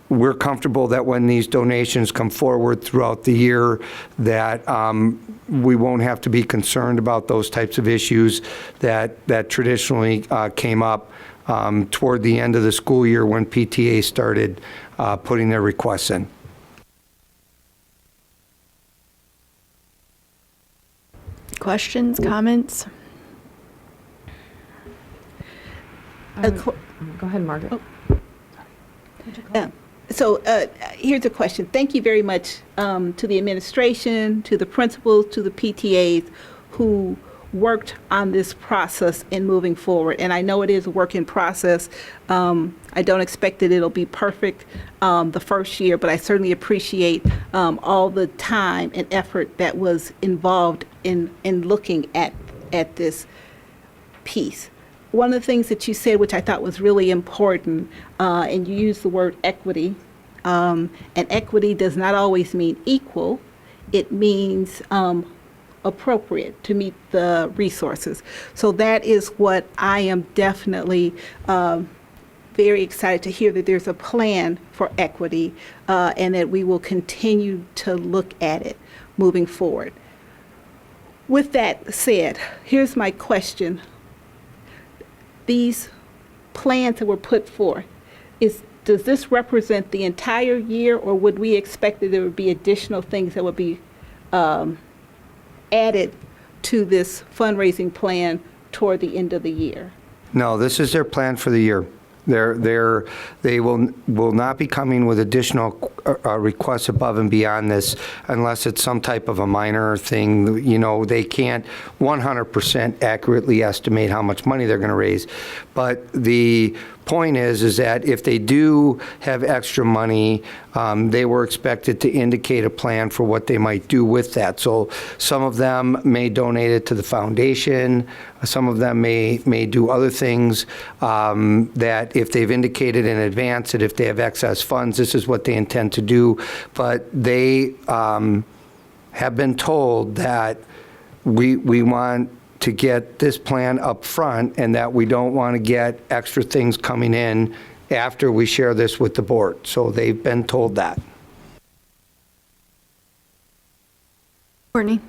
Speaker 7: We're comfortable that when these donations come forward throughout the year, that we won't have to be concerned about those types of issues that traditionally came up toward the end of the school year when PTA started putting their requests in.
Speaker 1: Questions, comments?
Speaker 12: Go ahead, Margaret.
Speaker 3: So here's a question. Thank you very much to the administration, to the principals, to the PTAs who worked on this process in moving forward. And I know it is a work in process. I don't expect that it'll be perfect the first year, but I certainly appreciate all the time and effort that was involved in looking at this piece. One of the things that you said, which I thought was really important, and you used the word equity, and equity does not always mean equal. It means appropriate to meet the resources. So that is what I am definitely very excited to hear, that there's a plan for equity and that we will continue to look at it moving forward. With that said, here's my question. These plans that were put forth, does this represent the entire year, or would we expect that there would be additional things that would be added to this fundraising plan toward the end of the year?
Speaker 7: No, this is their plan for the year. They will not be coming with additional requests above and beyond this unless it's some type of a minor thing. You know, they can't 100% accurately estimate how much money they're going to raise. But the point is that if they do have extra money, they were expected to indicate a plan for what they might do with that. So some of them may donate it to the foundation. Some of them may do other things that if they've indicated in advance that if they have excess funds, this is what they intend to do. But they have been told that we want to get this plan up front and that we don't want to get extra things coming in after we share this with the board. So they've been told that.
Speaker 1: Courtney?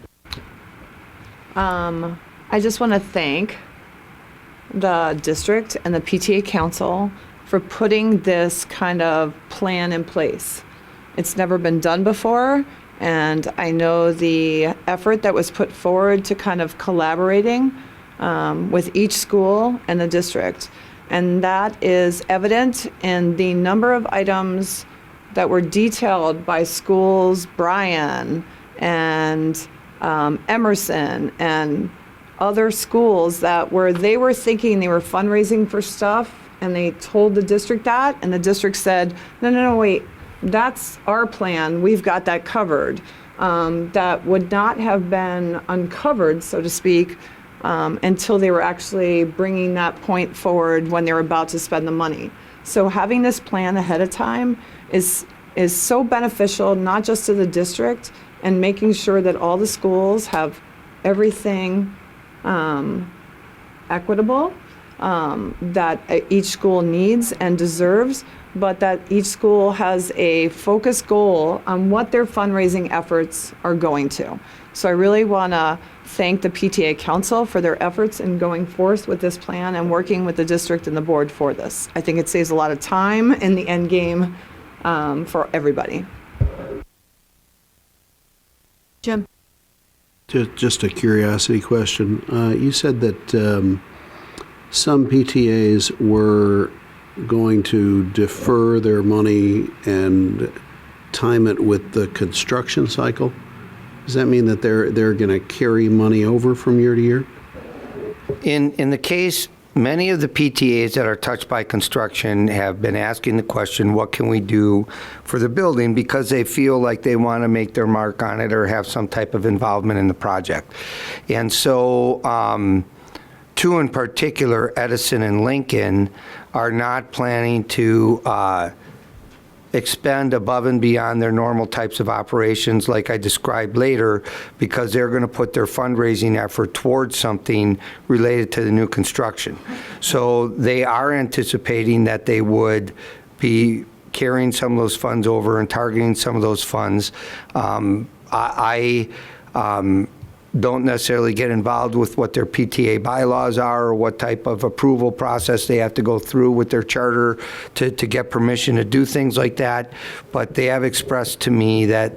Speaker 12: I just want to thank the district and the PTA council for putting this kind of plan in place. It's never been done before, and I know the effort that was put forward to kind of collaborating with each school and the district. And that is evident in the number of items that were detailed by schools, Bryan and Emerson and other schools where they were thinking they were fundraising for stuff, and they told the district that, and the district said, no, wait, that's our plan, we've got that covered. That would not have been uncovered, so to speak, until they were actually bringing that point forward when they were about to spend the money. So having this plan ahead of time is so beneficial, not just to the district, and making sure that all the schools have everything equitable that each school needs and deserves, but that each school has a focused goal on what their fundraising efforts are going to. So I really want to thank the PTA Council for their efforts in going forth with this plan and working with the district and the board for this. I think it saves a lot of time in the end game for everybody.
Speaker 1: Jim?
Speaker 9: Just a curiosity question. You said that some PTAs were going to defer their money and time it with the construction cycle. Does that mean that they're going to carry money over from year to year?
Speaker 7: In the case, many of the PTAs that are touched by construction have been asking the question, what can we do for the building, because they feel like they want to make their mark on it or have some type of involvement in the project. And so two in particular, Edison and Lincoln, are not planning to expend above and beyond their normal types of operations like I described later, because they're going to put their fundraising effort towards something related to the new construction. So they are anticipating that they would be carrying some of those funds over and targeting some of those funds. I don't necessarily get involved with what their PTA bylaws are or what type of approval process they have to go through with their charter to get permission to do things like that. But they have expressed to me that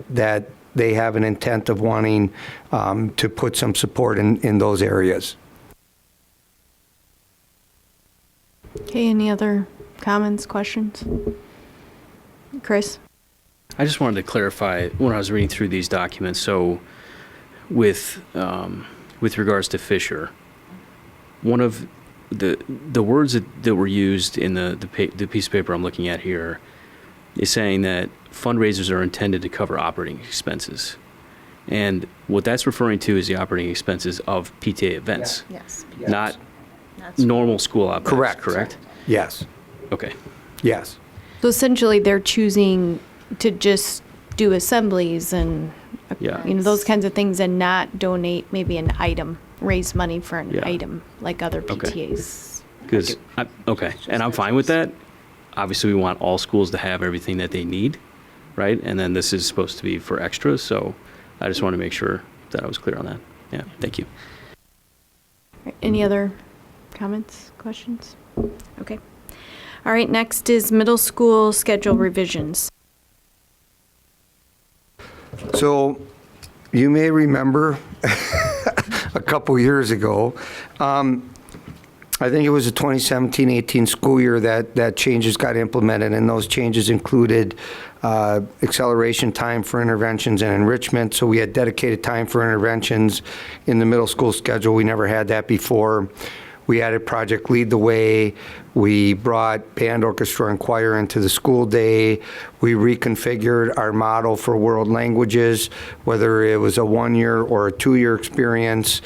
Speaker 7: they have an intent of wanting to put some support in those areas.
Speaker 1: Okay, any other comments, questions? Chris?
Speaker 5: I just wanted to clarify when I was reading through these documents. So with regards to Fisher, one of the words that were used in the piece of paper I'm looking at here is saying that fundraisers are intended to cover operating expenses. And what that's referring to is the operating expenses of PTA events.
Speaker 10: Yes.
Speaker 5: Not normal school operations.
Speaker 7: Correct. Yes.
Speaker 5: Okay.
Speaker 7: Yes.
Speaker 1: So essentially, they're choosing to just do assemblies and those kinds of things, and not donate maybe an item, raise money for an item like other PTAs.
Speaker 5: Because and I'm fine with that. Obviously, we want all schools to have everything that they need, right? And then this is supposed to be for extras. So I just want to make sure that I was clear on that. Yeah. Thank you.
Speaker 1: Any other comments, questions? Okay. All right, next is middle school schedule revisions. So
Speaker 7: you may remember a couple years ago. I think it was the 2017-18 school year that changes got implemented, and those changes included acceleration time for interventions and enrichment. So we had dedicated time for interventions in the middle school schedule. We never had that before. We added Project Lead the Way. We brought band, orchestra, and choir into the school day. We reconfigured our model for world languages, whether it was a 1-year or a 2-year experience.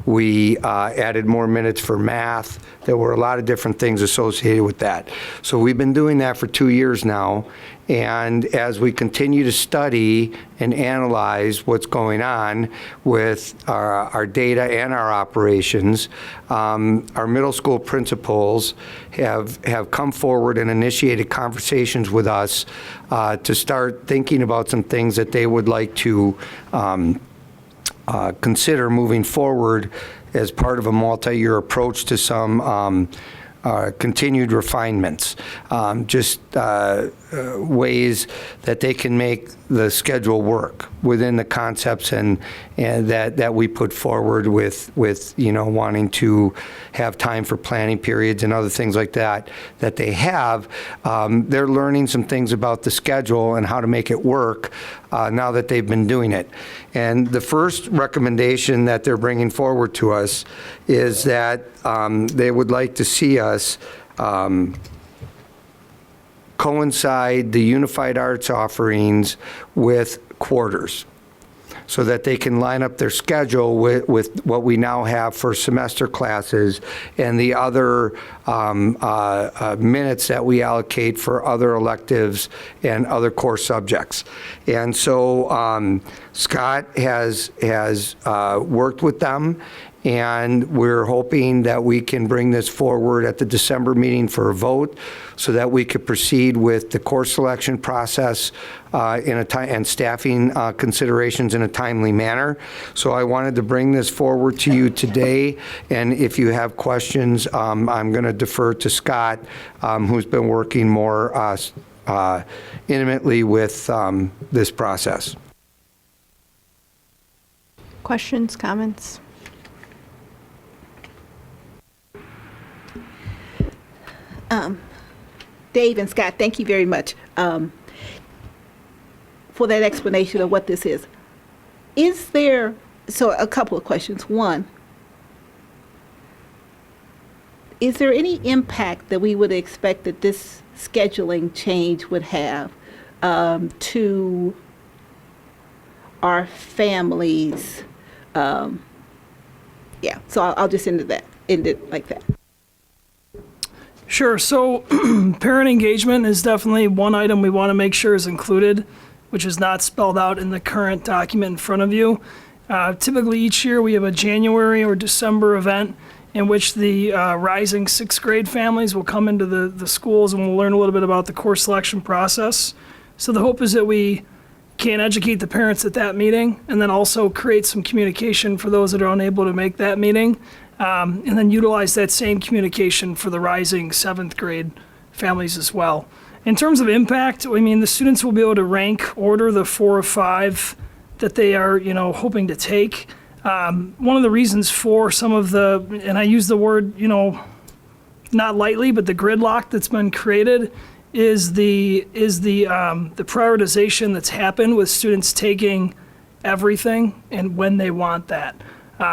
Speaker 7: We added more minutes for math. There were a lot of different things associated with that. So we've been doing that for 2 years now. And as we continue to study and analyze what's going on with our data and our operations, our middle school principals have come forward and initiated conversations with us to start thinking about some things that they would like to consider moving forward as part of a multi-year approach to some continued refinements, ways that they can make the schedule work within the concepts and that we put forward with wanting to have time for planning periods and other things like that they have. They're learning some things about the schedule and how to make it work now that they've been doing it. And the first recommendation that they're bringing forward to us is that they would like to see us coincide the unified arts offerings with quarters so that they can line up their schedule with what we now have for semester classes and the other minutes that we allocate for other electives and other core subjects. And so Scott has worked with them, and we're hoping that we can bring this forward at the December meeting for a vote so that we could proceed with the course selection process and staffing considerations in a timely manner. So I wanted to bring this forward to you today, and if you have questions, I'm going to defer to Scott, who's been working more intimately with this process.
Speaker 1: Questions, comments?
Speaker 3: Dave and Scott, thank you very much for that explanation of what this is. So a couple of questions. One, is there any impact that we would expect that this scheduling change would have to our families? So I'll just end it like that.
Speaker 13: Sure. So parent engagement is definitely one item we want to make sure is included, which is not spelled out in the current document in front of you. Typically each year we have a January or December event in which the rising 6th grade families will come into the schools and we'll learn a little bit about the course selection process. So the hope is that we can educate the parents at that meeting and then also create some communication for those that are unable to make that meeting. And then utilize that same communication for the rising 7th grade families as well. In terms of impact, I mean, the students will be able to rank order the 4 or 5 that they are, hoping to take. One of the reasons for some of and I use the word, not lightly, but the gridlock that's been created is the prioritization that's happened with students taking everything and when they want that.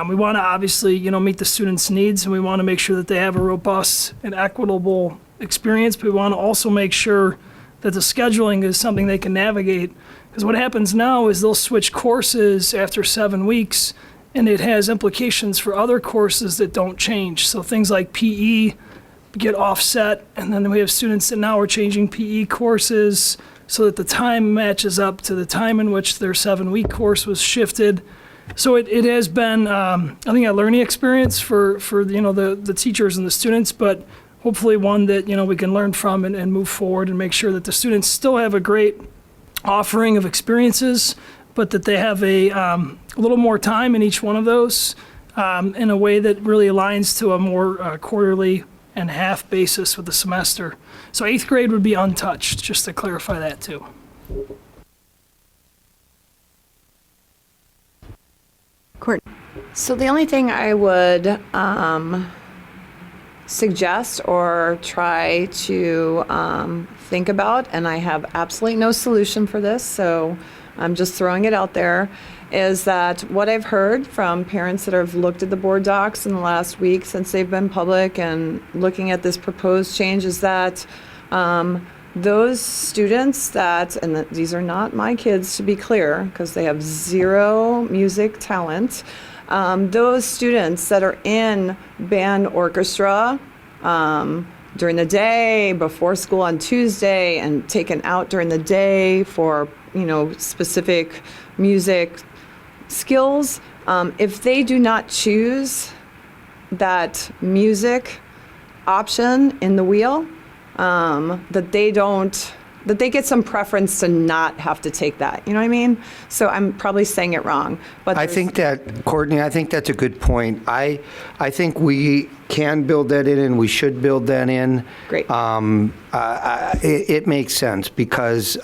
Speaker 13: We want to obviously, meet the students' needs, and we want to make sure that they have a robust and equitable experience, but we want to also make sure that the scheduling is something they can navigate. Because what happens now is they'll switch courses after 7 weeks, and it has implications for other courses that don't change. So things like PE get offset, and then we have students that now are changing PE courses so that the time matches up to the time in which their 7-week course was shifted. So it has been, I think, a learning experience for the teachers and the students, but hopefully one that, we can learn from and move forward and make sure that the students still have a great offering of experiences, but that they have a little more time in each one of those in a way that really aligns to a more quarterly and half basis with the semester. So 8th grade would be untouched, just to clarify that too.
Speaker 1: Courtney.
Speaker 12: So the only thing I would suggest or try to think about, and I have absolutely no solution for this, so I'm just throwing it out there, is that what I've heard from parents that have looked at the board docs in the last week since they've been public and looking at this proposed change is that those students that, and these are not my kids to be clear, because they have zero music talent, those students that are in band orchestra during the day, before school on Tuesday, and taken out during the day for, specific music skills, if they do not choose that music option in the wheel, that they get some preference to not have to take that. You know what I mean? So I'm probably saying it wrong. But
Speaker 7: I think that, Courtney, I think that's a good point. I think we can build that in, and we should build that in.
Speaker 12: Great.
Speaker 7: It makes sense because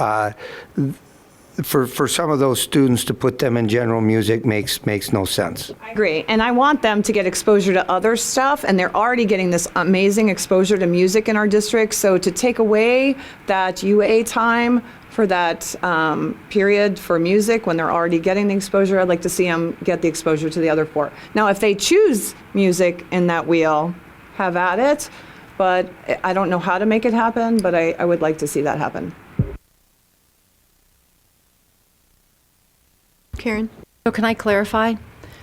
Speaker 7: for some of those students to put them in general music makes no sense.
Speaker 12: I agree. And I want them to get exposure to other stuff, and they're already getting this amazing exposure to music in our district. So to take away that UA time for that period for music when they're already getting the exposure, I'd like to see them get the exposure to the other 4. Now, if they choose music in that wheel, have at it. But I don't know how to make it happen, but I would like to see that happen.
Speaker 1: Karen?
Speaker 4: So can I clarify?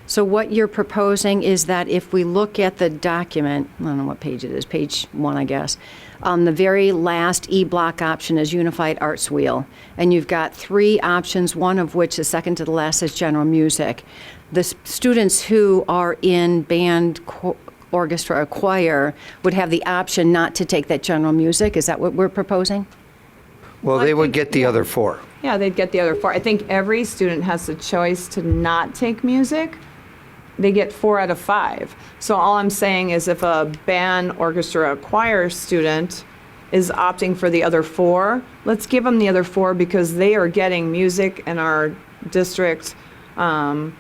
Speaker 4: So what you're proposing is that if we look at the document, I don't know what page it is, page 1, I guess, the very last E-block option is Unified Arts Wheel, and you've got 3 options, one of which, the second to the last, is general music. The students who are in band, orchestra, or choir would have the option not to take that general music. Is that what we're proposing?
Speaker 7: Well, they would get the other 4.
Speaker 12: Yeah, they'd get the other 4. I think every student has the choice to not take music. They get 4 out of 5. So all I'm saying is if a band, orchestra, or choir student is opting for the other 4, let's give them the other 4 because they are getting music in our district, they're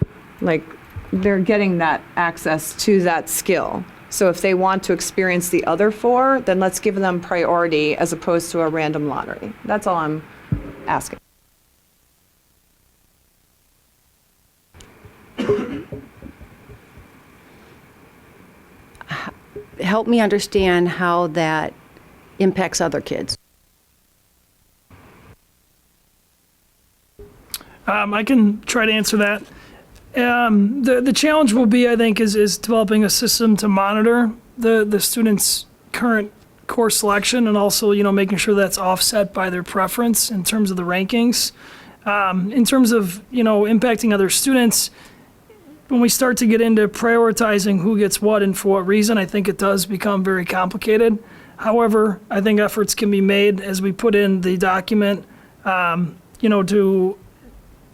Speaker 12: getting that access to that skill. So if they want to experience the other 4, then let's give them priority as opposed to a random lottery. That's all I'm asking.
Speaker 4: Help me understand how that impacts other kids.
Speaker 13: I can try to answer that. The challenge will be, I think, is developing a system to monitor the students' current course selection and also, making sure that's offset by their preference in terms of the rankings. In terms of, impacting other students, when we start to get into prioritizing who gets what and for what reason, I think it does become very complicated. However, I think efforts can be made as we put in the document, to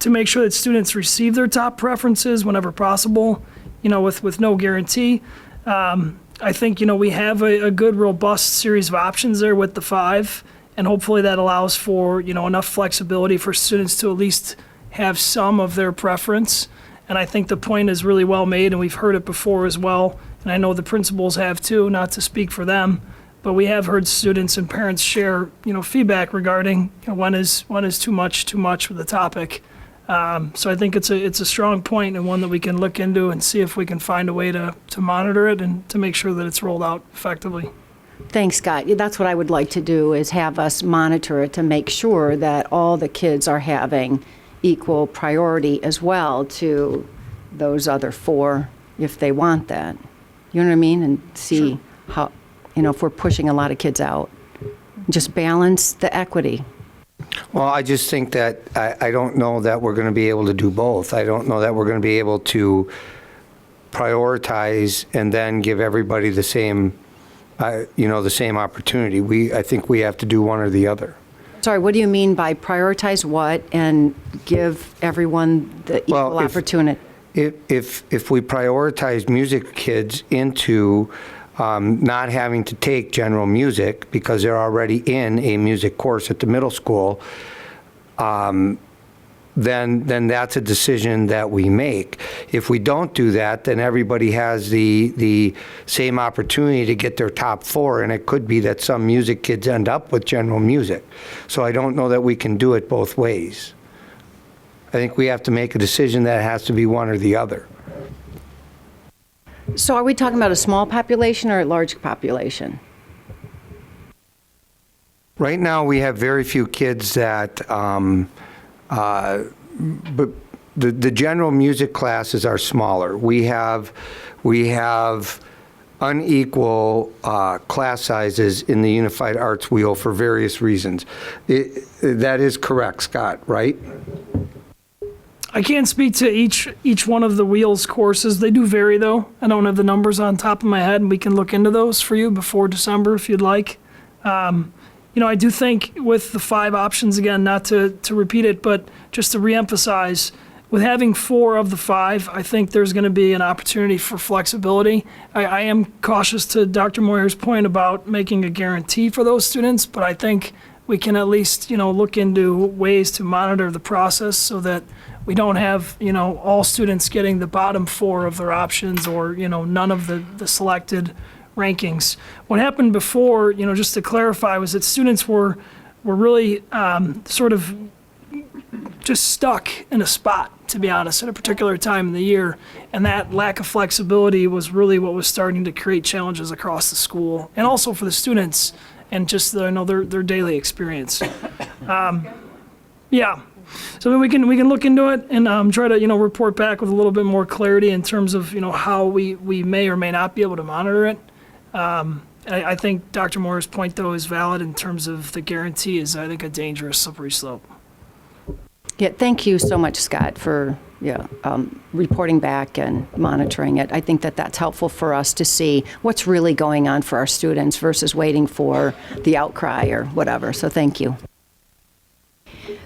Speaker 13: make sure that students receive their top preferences whenever possible, with no guarantee. I think, we have a good, robust series of options there with the 5, and hopefully that allows for, enough flexibility for students to at least have some of their preference. And I think the point is really well made, and we've heard it before as well, and I know the principals have too, not to speak for them, but we have heard students and parents share, feedback regarding when is too much with the topic. So I think it's a strong point and one that we can look into and see if we can find a way to monitor it and to make sure that it's rolled out effectively.
Speaker 4: Thanks, Scott. That's what I would like to do, is have us monitor it to make sure that all the kids are having equal priority as well to those other 4 if they want that. You know what I mean? And see how, if we're pushing a lot of kids out. Just balance the equity.
Speaker 7: Well, I just think that I don't know that we're going to be able to do both. I don't know that we're going to be able to prioritize and then give everybody the same, the same opportunity. I think we have to do one or the other.
Speaker 4: Sorry, what do you mean by prioritize what and give everyone the equal opportunity?
Speaker 7: If we prioritize music kids into not having to take general music because they're already in a music course at the middle school, then that's a decision that we make. If we don't do that, then everybody has the same opportunity to get their top 4, and it could be that some music kids end up with general music. So I don't know that we can do it both ways. I think we have to make a decision that it has to be one or the other.
Speaker 4: So are we talking about a small population or a large population?
Speaker 7: Right now, we have very few kids that, but the general music classes are smaller. We have unequal class sizes in the Unified Arts Wheel for various reasons. That is correct, Scott, right?
Speaker 13: I can't speak to each one of the wheels courses. They do vary, though. I don't have the numbers on top of my head, and we can look into those for you before December if you'd like. I do think with the 5 options, again, not to repeat it, but just to reemphasize, with having 4 of the 5, I think there's going to be an opportunity for flexibility. I am cautious to Dr. Moyer's point about making a guarantee for those students, but I think we can at least, look into ways to monitor the process so that we don't have, all students getting the bottom 4 of their options or, none of the selected rankings. What happened before, just to clarify, was that students were really sort of just stuck in a spot, to be honest, at a particular time in the year. And that lack of flexibility was really what was starting to create challenges across the school and also for the students and just their daily experience. Yeah. So we can look into it and try to report back with a little bit more clarity in terms of how we may or may not be able to monitor it. I think Dr. Moore's point, though, is valid in terms of the guarantee is, I think, a dangerous slippery slope.
Speaker 4: Yeah, thank you so much, Scott, for reporting back and monitoring it. I think that's helpful for us to see what's really going on for our students versus waiting for the outcry or whatever. So thank you.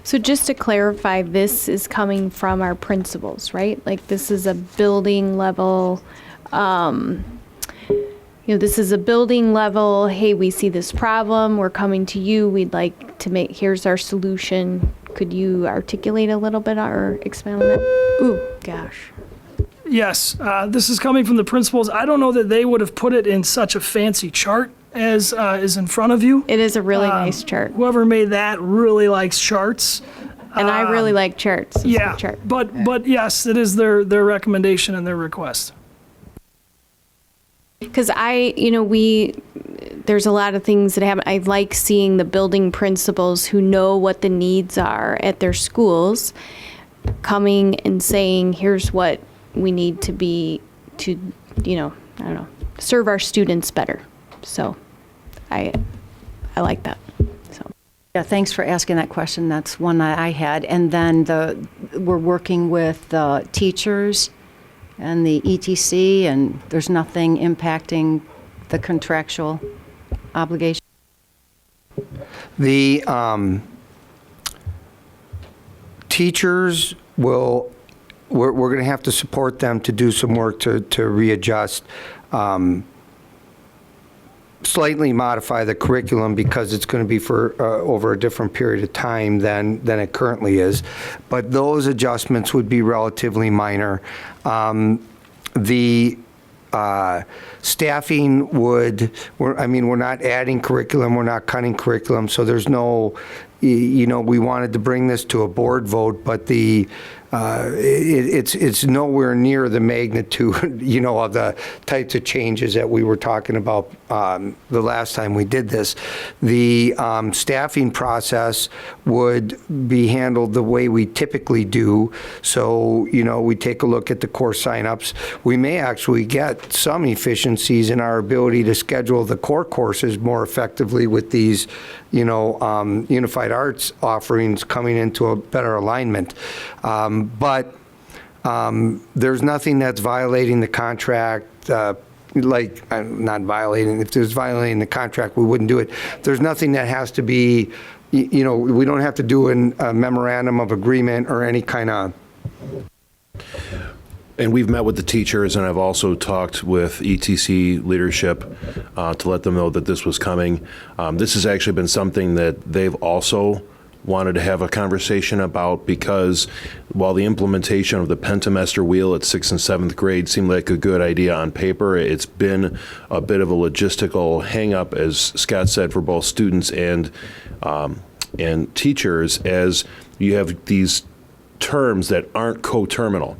Speaker 1: So just to clarify, this is coming from our principals, right? Like this is a building level, this is a building level, hey, we see this problem, we're coming to you, we'd like to here's our solution. Could you articulate a little bit or expand on that? Ooh, gosh.
Speaker 13: Yes, this is coming from the principals. I don't know that they would have put it in such a fancy chart as is in front of you.
Speaker 1: It is a really nice chart.
Speaker 13: Whoever made that really likes charts.
Speaker 1: And I really like charts. It's a
Speaker 13: Yeah,
Speaker 1: good chart.
Speaker 13: but yes, it is their recommendation and their request.
Speaker 1: Because there's a lot of things that happen. I like seeing the building principals who know what the needs are at their schools coming and saying, here's what we need to be to, serve our students better. So I like that. So.
Speaker 4: Yeah, thanks for asking that question. That's one that I had. And then we're working with the teachers and the ETC, and there's nothing impacting the contractual obligation?
Speaker 7: The teachers we're going to have to support them to do some work to readjust, slightly modify the curriculum because it's going to be for over a different period of time than it currently is. But those adjustments would be relatively minor. The staffing we're not adding curriculum, we're not cutting curriculum, so there's no, we wanted to bring this to a board vote, but it's nowhere near the magnitude, of the types of changes that we were talking about the last time we did this. The staffing process would be handled the way we typically do. So, we take a look at the course signups. We may actually get some efficiencies in our ability to schedule the core courses more effectively with these, unified arts offerings coming into a better alignment. But there's nothing that's violating the contract, not violating. If there's violating the contract, we wouldn't do it. There's nothing that has to be, we don't have to do a memorandum of agreement or any kind of.
Speaker 11: And we've met with the teachers, and I've also talked with ETC leadership to let them know that this was coming. This has actually been something that they've also wanted to have a conversation about, because while the implementation of the Pentamester wheel at 6th and 7th grade seemed like a good idea on paper, it's been a bit of a logistical hang-up, as Scott said, for both students and teachers, as you have these terms that aren't coterminal,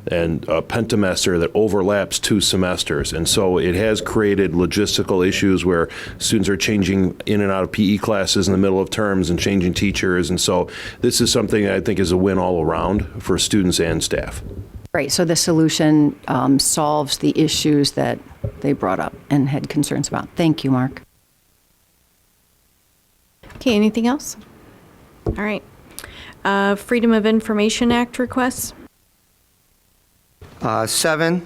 Speaker 11: and a pentamester that overlaps 2 semesters. And so it has created logistical issues where students are changing in and out of PE classes in the middle of terms and changing teachers. And so this is something that I think is a win all around for students and staff.
Speaker 4: Right, so the solution solves the issues that they brought up and had concerns about. Thank you, Mark.
Speaker 1: Okay, anything else? All right. Freedom of Information Act requests.
Speaker 7: 7,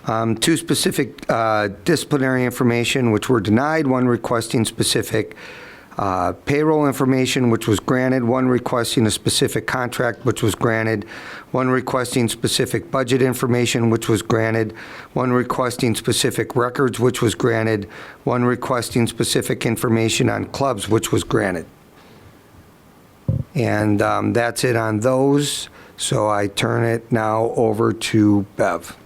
Speaker 7: 2 specific disciplinary information which were denied, 1 requesting specific payroll information which was granted, 1 requesting a specific contract which was granted, 1 requesting specific budget information which was granted, 1 requesting specific records which was granted, 1 requesting specific information on clubs which was granted. And that's it on those. So I turn it now over to Bev.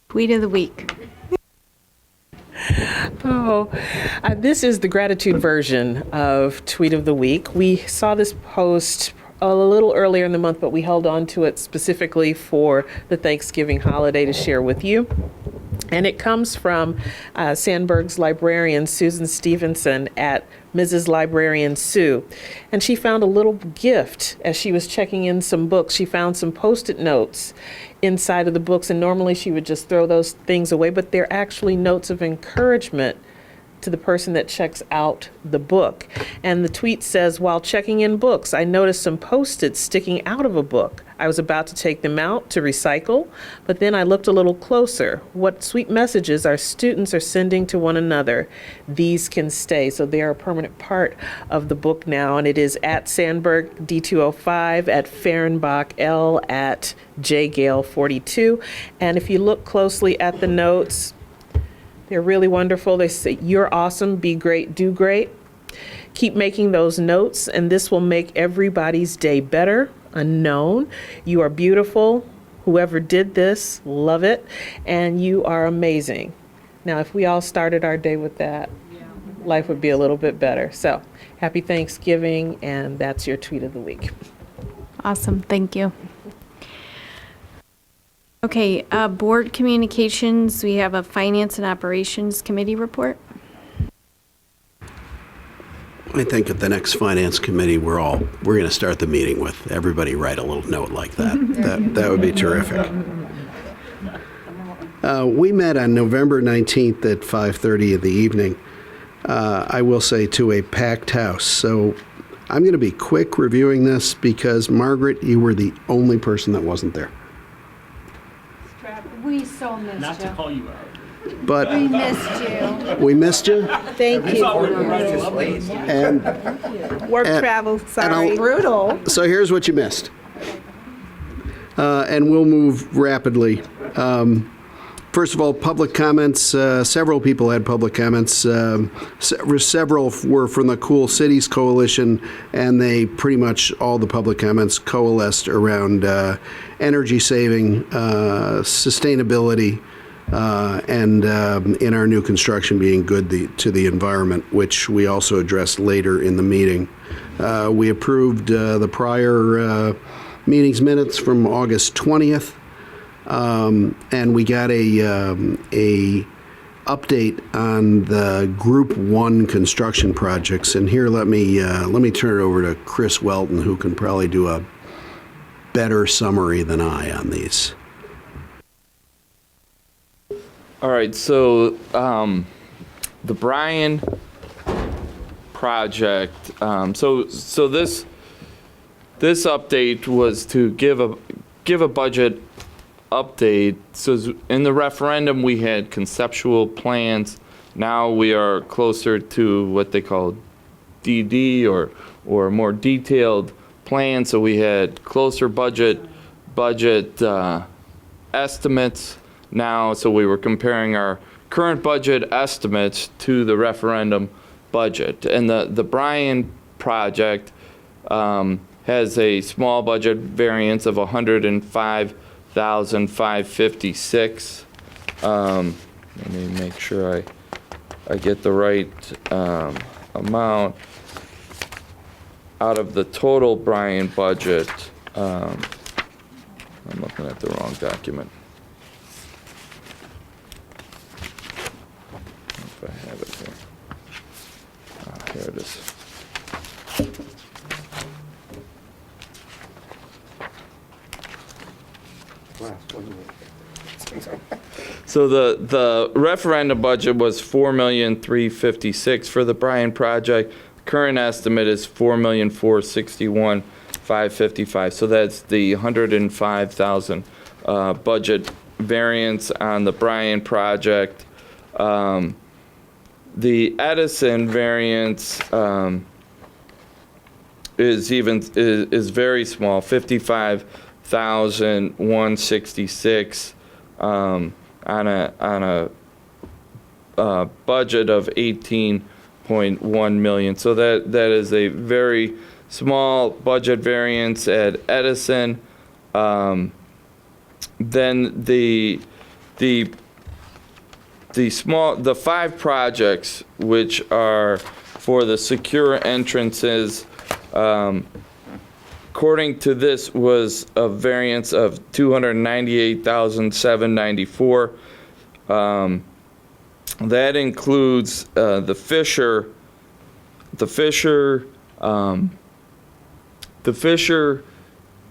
Speaker 1: Tweet of the week.
Speaker 8: This is the gratitude version of Tweet of the Week. We saw this post a little earlier in the month, but we held on to it specifically for the Thanksgiving holiday to share with you. And it comes from Sandburg's librarian, Susan Stevenson, at Mrs. Librarian Sue. And she found a little gift as she was checking in some books. She found some Post-it notes inside of the books, and normally she would just throw those things away, but they're actually notes of encouragement to the person that checks out the book. And the tweet says, while checking in books, I noticed some Post-its sticking out of a book. I was about to take them out to recycle, but then I looked a little closer. What sweet messages our students are sending to one another. These can stay. So they are a permanent part of the book now, and it is at Sandberg D205, at Fehrenbach L, at JGale 42. And if you look closely at the notes, they're really wonderful. They say, you're awesome, be great, do great. Keep making those notes, and this will make everybody's day better. Unknown. You are beautiful. Whoever did this, love it. And you are amazing. Now, if we all started our day with that, life would be a little bit better. So, happy Thanksgiving, and that's your tweet of the week.
Speaker 1: Awesome. Thank you. Okay, board communications. We have a Finance and Operations Committee report.
Speaker 9: I think at the next Finance Committee, we're going to start the meeting with everybody write a little note like that. That would be terrific. We met on November 19th at 5:30 in the evening. I will say to a packed house. So I'm going to be quick reviewing this because, Margaret, you were the only person that wasn't there.
Speaker 4: We so missed you.
Speaker 5: Not to call you out.
Speaker 9: But
Speaker 4: We missed you.
Speaker 9: we missed you.
Speaker 3: Thank you.
Speaker 9: And
Speaker 3: Work travel, sorry.
Speaker 9: Brutal. So here's what you missed. And we'll move rapidly. First of all, public comments. Several people had public comments. Several were from the Cool Cities Coalition, and they pretty much, all the public comments coalesced around energy saving, sustainability, and in our new construction being good to the environment, which we also addressed later in the meeting. We approved the prior meetings minutes from August 20th. And we got a update on the Group 1 construction projects. And here, let me turn it over to Chris Welton, who can probably do a better summary than I on these.
Speaker 14: All right, so the Bryan project. So this update was to give a budget update. So in the referendum, we had conceptual plans. Now we are closer to what they call DD or more detailed plans. So we had closer budget estimates now. So we were comparing our current budget estimates to the referendum budget. And the Bryan project has a small budget variance of 105,556. Let me make sure I get the right amount out of the total Bryan budget. I'm looking at the wrong document. If I have it here. Here it is. So the referendum budget was $4,356,000 for the Bryan project. Current estimate is $4,461,555. So that's the $105,000 budget variance on the Bryan project. The Edison variance is very small, $55,166 on a budget of $18.1 million. So that is a very small budget variance at Edison. Then the five projects, which are for the secure entrances, according to this, was a variance of $298,794. That includes the Fisher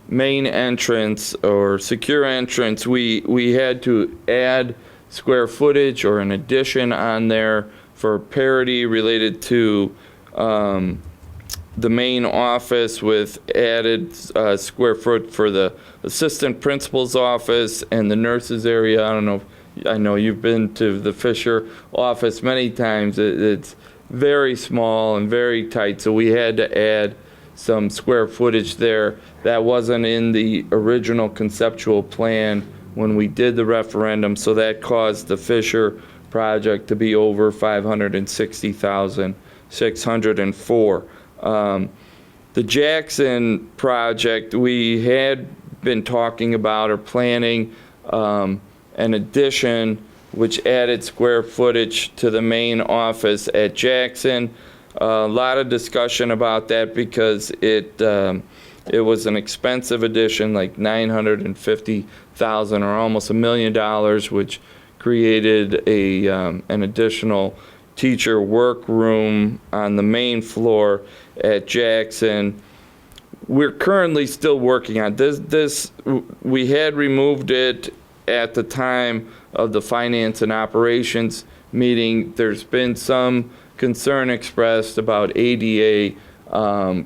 Speaker 14: main entrance or secure entrance. We had to add square footage or an addition on there for parity related to the main office with added square foot for the assistant principal's office and the nurse's area. I don't know, I know you've been to the Fisher office many times. It's very small and very tight, so we had to add some square footage there. That wasn't in the original conceptual plan when we did the referendum, so that caused the Fisher project to be over $560,604. The Jackson project, we had been talking about or planning an addition which added square footage to the main office at Jackson. A lot of discussion about that because it was an expensive addition, like $950,000 or almost $1 million, which created an additional teacher workroom on the main floor at Jackson. We're currently still working on this. We had removed it at the time of the finance and operations meeting. There's been some concern expressed about ADA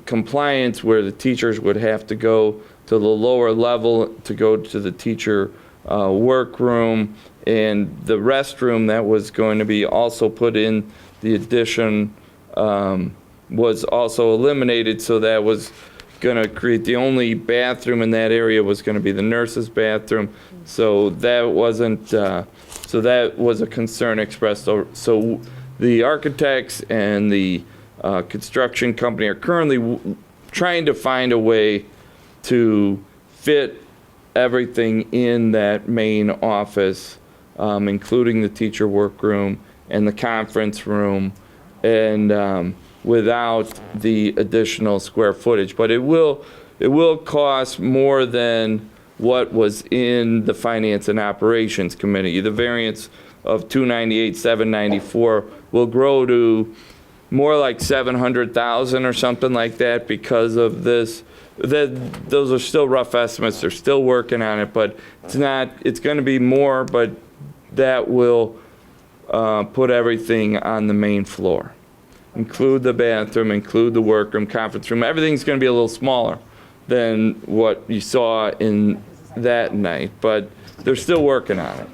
Speaker 14: compliance, where the teachers would have to go to the lower level to go to the teacher workroom, and the restroom that was going to be also put in the addition was also eliminated. So that was going to create, the only bathroom in that area was going to be the nurse's bathroom. So that wasn't, so that was a concern expressed. So the architects and the construction company are currently trying to find a way to fit everything in that main office, including the teacher workroom and the conference room, and without the additional square footage. But it will cost more than what was in the Finance and Operations Committee. The variance of $298,794 will grow to more like $700,000 or something like that because of this. Those are still rough estimates. They're still working on it, but it's going to be more, but that will put everything on the main floor. Include the bathroom, include the workroom, conference room. Everything's going to be a little smaller than what you saw in that night, but they're still working on it.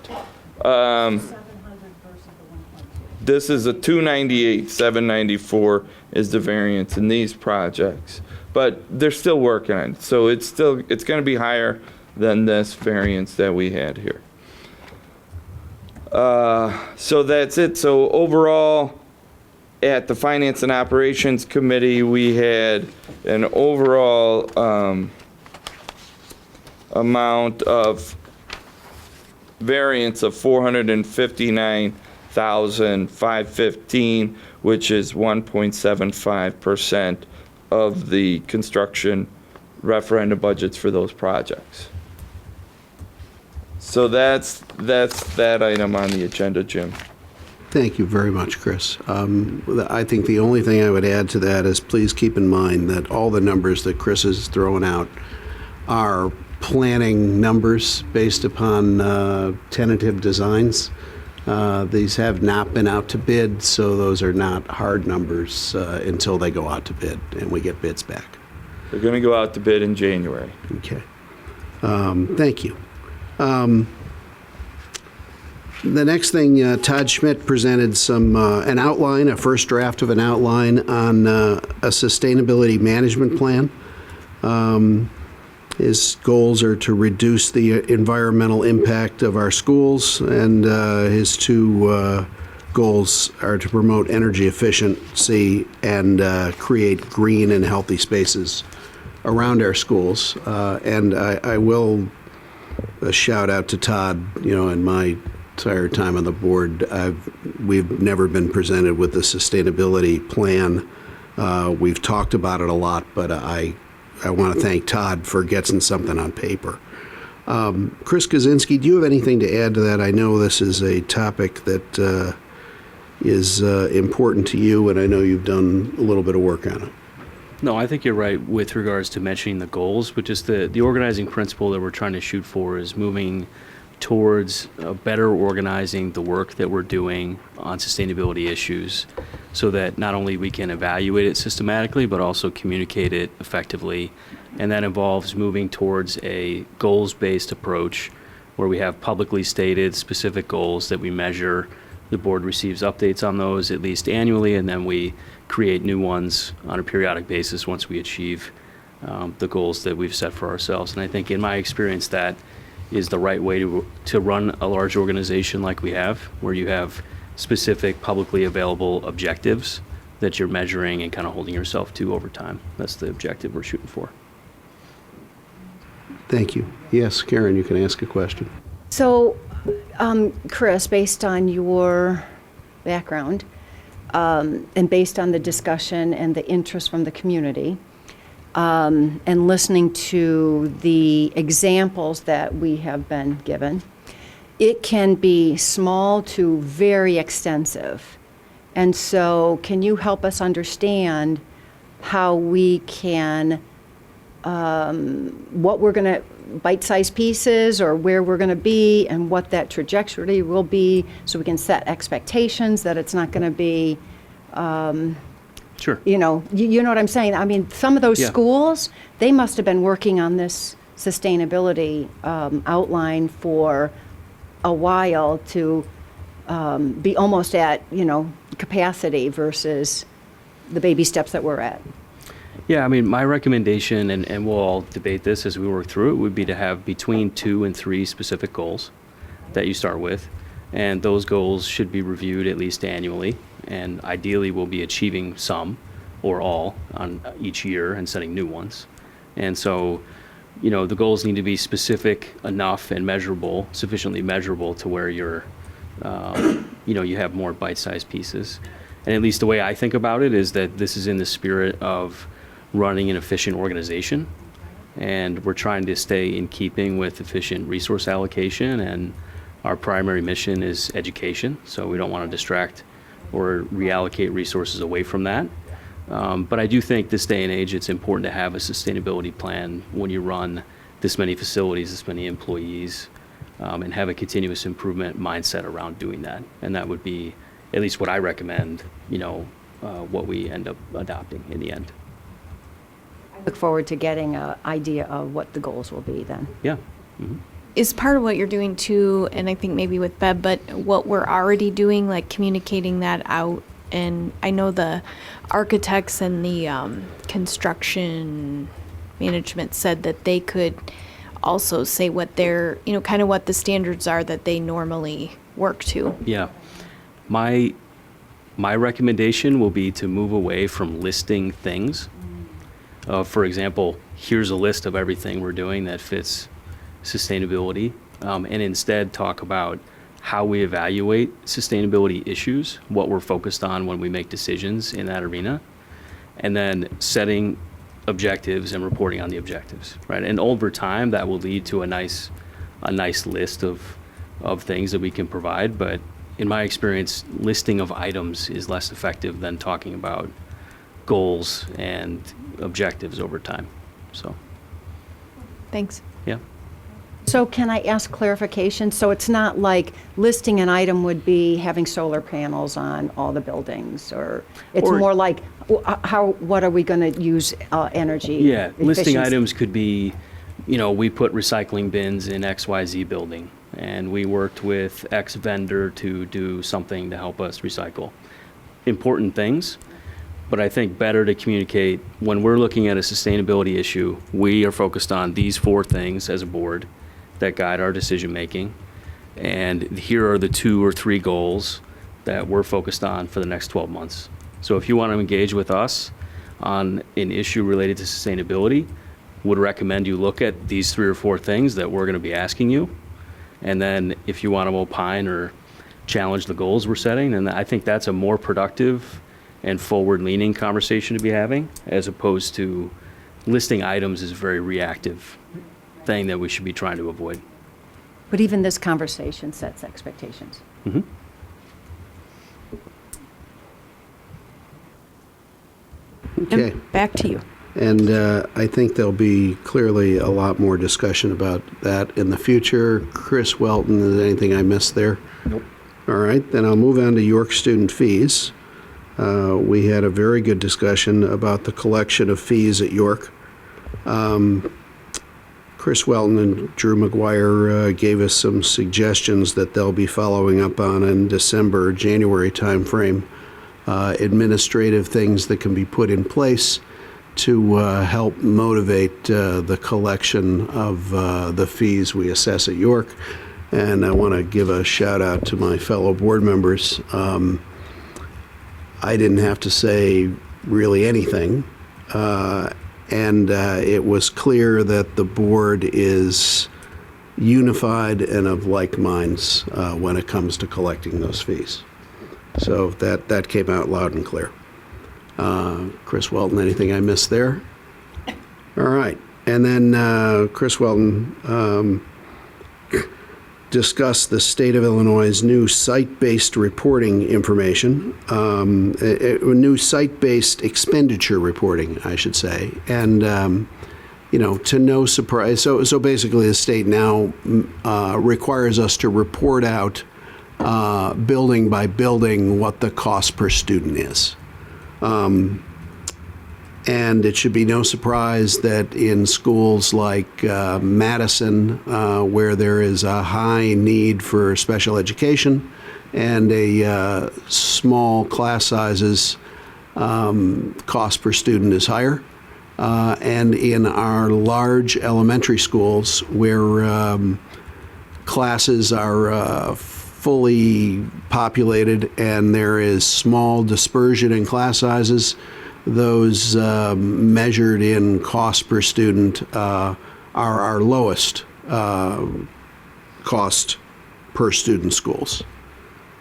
Speaker 14: This is a $298,794 is the variance in these projects, but they're still working on it. So it's going to be higher than this variance that we had here. So that's it. So overall, at the Finance and Operations Committee, we had an overall amount of variance of $459,515, which is 1.75% of the construction referendum budgets for those projects. So that's that item on the agenda, Jim.
Speaker 9: Thank you very much, Chris. I think the only thing I would add to that is please keep in mind that all the numbers that Chris is throwing out are planning numbers based upon tentative designs. These have not been out to bid, so those are not hard numbers until they go out to bid and we get bids back.
Speaker 14: They're going to go out to bid in January.
Speaker 9: Okay. Thank you. The next thing, Todd Schmidt presented an outline, a first draft of an outline on a sustainability management plan. His goals are to reduce the environmental impact of our schools, and his two goals are to promote energy efficiency and create green and healthy spaces around our schools. And I will shout out to Todd, in my entire time on the board, we've never been presented with a sustainability plan. We've talked about it a lot, but I want to thank Todd for getting something on paper. Chris Kaczynski, do you have anything to add to that? I know this is a topic that is important to you, and I know you've done a little bit of work on it.
Speaker 5: No, I think you're right with regards to mentioning the goals, but just the organizing principle that we're trying to shoot for is moving towards better organizing the work that we're doing on sustainability issues so that not only we can evaluate it systematically, but also communicate it effectively. And that involves moving towards a goals-based approach where we have publicly stated specific goals that we measure. The board receives updates on those at least annually, and then we create new ones on a periodic basis once we achieve the goals that we've set for ourselves. And I think in my experience that is the right way to run a large organization like we have, where you have specific publicly available objectives that you're measuring and kind of holding yourself to over time. That's the objective we're shooting for.
Speaker 9: Thank you. Yes, Karen, you can ask a question.
Speaker 4: So, Chris, based on your background and based on the discussion and the interest from the community, and listening to the examples that we have been given, it can be small to very extensive. And so can you help us understand how we can, what we're going to, bite-sized pieces or where we're going to be and what that trajectory will be so we can set expectations that it's not going to be,
Speaker 5: Sure.
Speaker 4: you know what I'm saying? I mean, some of those schools, they must have been working on this sustainability outline for a while to be almost at, capacity versus the baby steps that we're at.
Speaker 5: Yeah, I mean, my recommendation, and we'll all debate this as we work through it, would be to have between 2 and 3 specific goals that you start with. And those goals should be reviewed at least annually. And ideally, we'll be achieving some or all on each year and setting new ones. And so, the goals need to be specific enough and measurable, sufficiently measurable to where you're, you have more bite-sized pieces. And at least the way I think about it is that this is in the spirit of running an efficient organization. And we're trying to stay in keeping with efficient resource allocation, and our primary mission is education. So we don't want to distract or reallocate resources away from that. But I do think this day and age, it's important to have a sustainability plan when you run this many facilities, this many employees, and have a continuous improvement mindset around doing that. And that would be at least what I recommend, what we end up adopting in the end.
Speaker 4: I look forward to getting an idea of what the goals will be then.
Speaker 5: Yeah. Mm-hmm.
Speaker 1: Is part of what you're doing too, and I think maybe with Bev, but what we're already doing, like communicating that out. And I know the architects and the construction management said that they could also say what their, kind of what the standards are that they normally work to.
Speaker 5: Yeah. My My recommendation will be to move away from listing things. For example, here's a list of everything we're doing that fits sustainability, and instead talk about how we evaluate sustainability issues, what we're focused on when we make decisions in that arena, and then setting objectives and reporting on the objectives, right? And over time, that will lead to a nice list of things that we can provide. But in my experience, listing of items is less effective than talking about goals and objectives over time. So,
Speaker 1: Thanks.
Speaker 5: yeah.
Speaker 4: So can I ask clarification? So it's not like listing an item would be having solar panels on all the buildings, or it's more like what are we going to use energy?
Speaker 5: Yeah, listing
Speaker 4: efficiency?
Speaker 5: items could be, we put recycling bins in XYZ building, and we worked with X vendor to do something to help us recycle. Important things, but I think better to communicate when we're looking at a sustainability issue, we are focused on these 4 things as a board that guide our decision making, and here are the 2 or 3 goals that we're focused on for the next 12 months. So if you want to engage with us on an issue related to sustainability, would recommend you look at these 3 or 4 things that we're going to be asking you. And then if you want to opine or challenge the goals we're setting, then I think that's a more productive and forward-leaning conversation to be having, as opposed to listing items as a very reactive thing that we should be trying to avoid.
Speaker 4: But even this conversation sets expectations.
Speaker 5: Mm-hmm.
Speaker 9: Okay.
Speaker 1: Back to you.
Speaker 9: And I think there'll be clearly a lot more discussion about that in the future. Chris Welton, is there anything I missed there?
Speaker 2: Nope.
Speaker 9: All right, then I'll move on to York student fees. We had a very good discussion about the collection of fees at York. Chris Welton and Drew McGuire gave us some suggestions that they'll be following up on in December, January timeframe. Administrative things that can be put in place to help motivate the collection of the fees we assess at York. And I want to give a shout out to my fellow board members. I didn't have to say really anything. And it was clear that the board is unified and of like minds when it comes to collecting those fees. So that came out loud and clear. Chris Welton, anything I missed there? All right. And then Chris Welton discussed the state of Illinois' new site-based reporting information, new site-based expenditure reporting, I should say. And, to no surprise, so basically the state now requires us to report out building by building what the cost per student is. And it should be no surprise that in schools like Madison, where there is a high need for special education and a small class sizes, cost per student is higher. And in our large elementary schools where classes are fully populated and there is small dispersion in class sizes, those measured in cost per student are our lowest cost per student schools.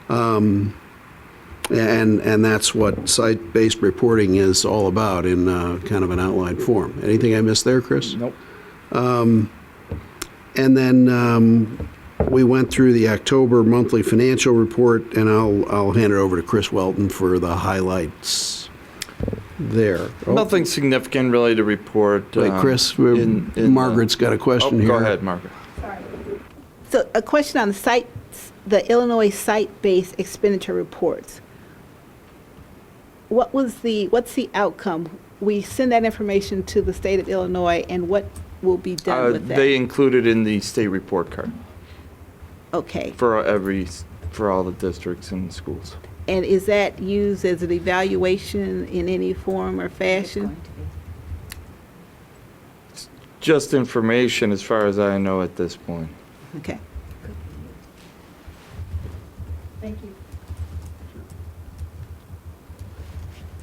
Speaker 9: And that's what site-based reporting is all about in kind of an outlined form. Anything I missed there, Chris?
Speaker 2: Nope.
Speaker 9: And then we went through the October monthly financial report, and I'll hand it over to Chris Welton for the highlights there. Oh,
Speaker 14: Nothing significant really to report.
Speaker 9: wait, Chris, Margaret's got a question here.
Speaker 14: Go ahead, Margaret.
Speaker 3: So a question on the Illinois site-based expenditure reports. What's the outcome? We send that information to the state of Illinois, and what will be done with that?
Speaker 14: They include it in the state report card
Speaker 3: Okay.
Speaker 14: for all the districts and schools.
Speaker 3: And is that used as an evaluation in any form or fashion?
Speaker 14: Just information as far as I know at this point.
Speaker 3: Okay. Thank you.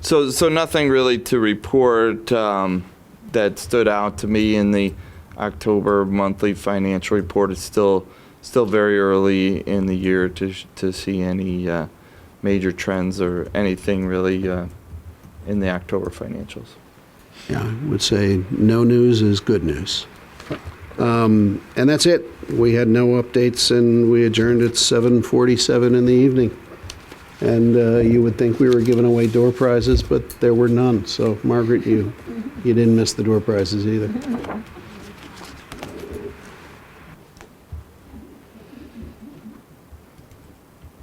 Speaker 14: So nothing really to report that stood out to me in the October monthly financial report. It's still very early in the year to see any major trends or anything really in the October financials.
Speaker 9: Yeah, I would say no news is good news. And that's it. We had no updates, and we adjourned at 7:47 in the evening. And you would think we were giving away door prizes, but there were none. So, Margaret, you didn't miss the door prizes either.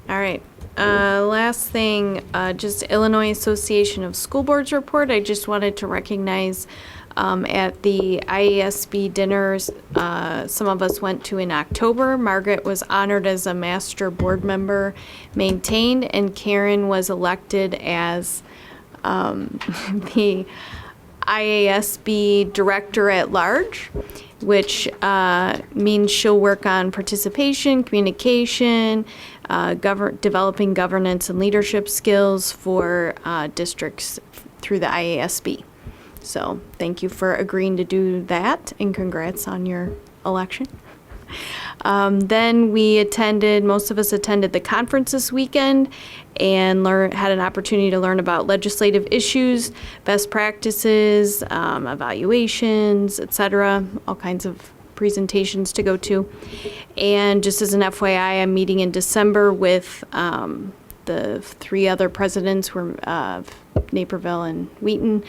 Speaker 1: All right. Last thing, just Illinois Association of School Boards report. I just wanted to recognize at the IASB dinners some of us went to in October. Margaret was honored as a master board member maintained, and Karen was elected as the IASB director at large, which means she'll work on participation, communication, developing governance and leadership skills for districts through the IASB. So thank you for agreeing to do that, and congrats on your election. Then most of us attended the conference this weekend and had an opportunity to learn about legislative issues, best practices, evaluations, etc., all kinds of presentations to go to. And just as an FYI, I'm meeting in December with the 3 other presidents of Naperville and Wheaton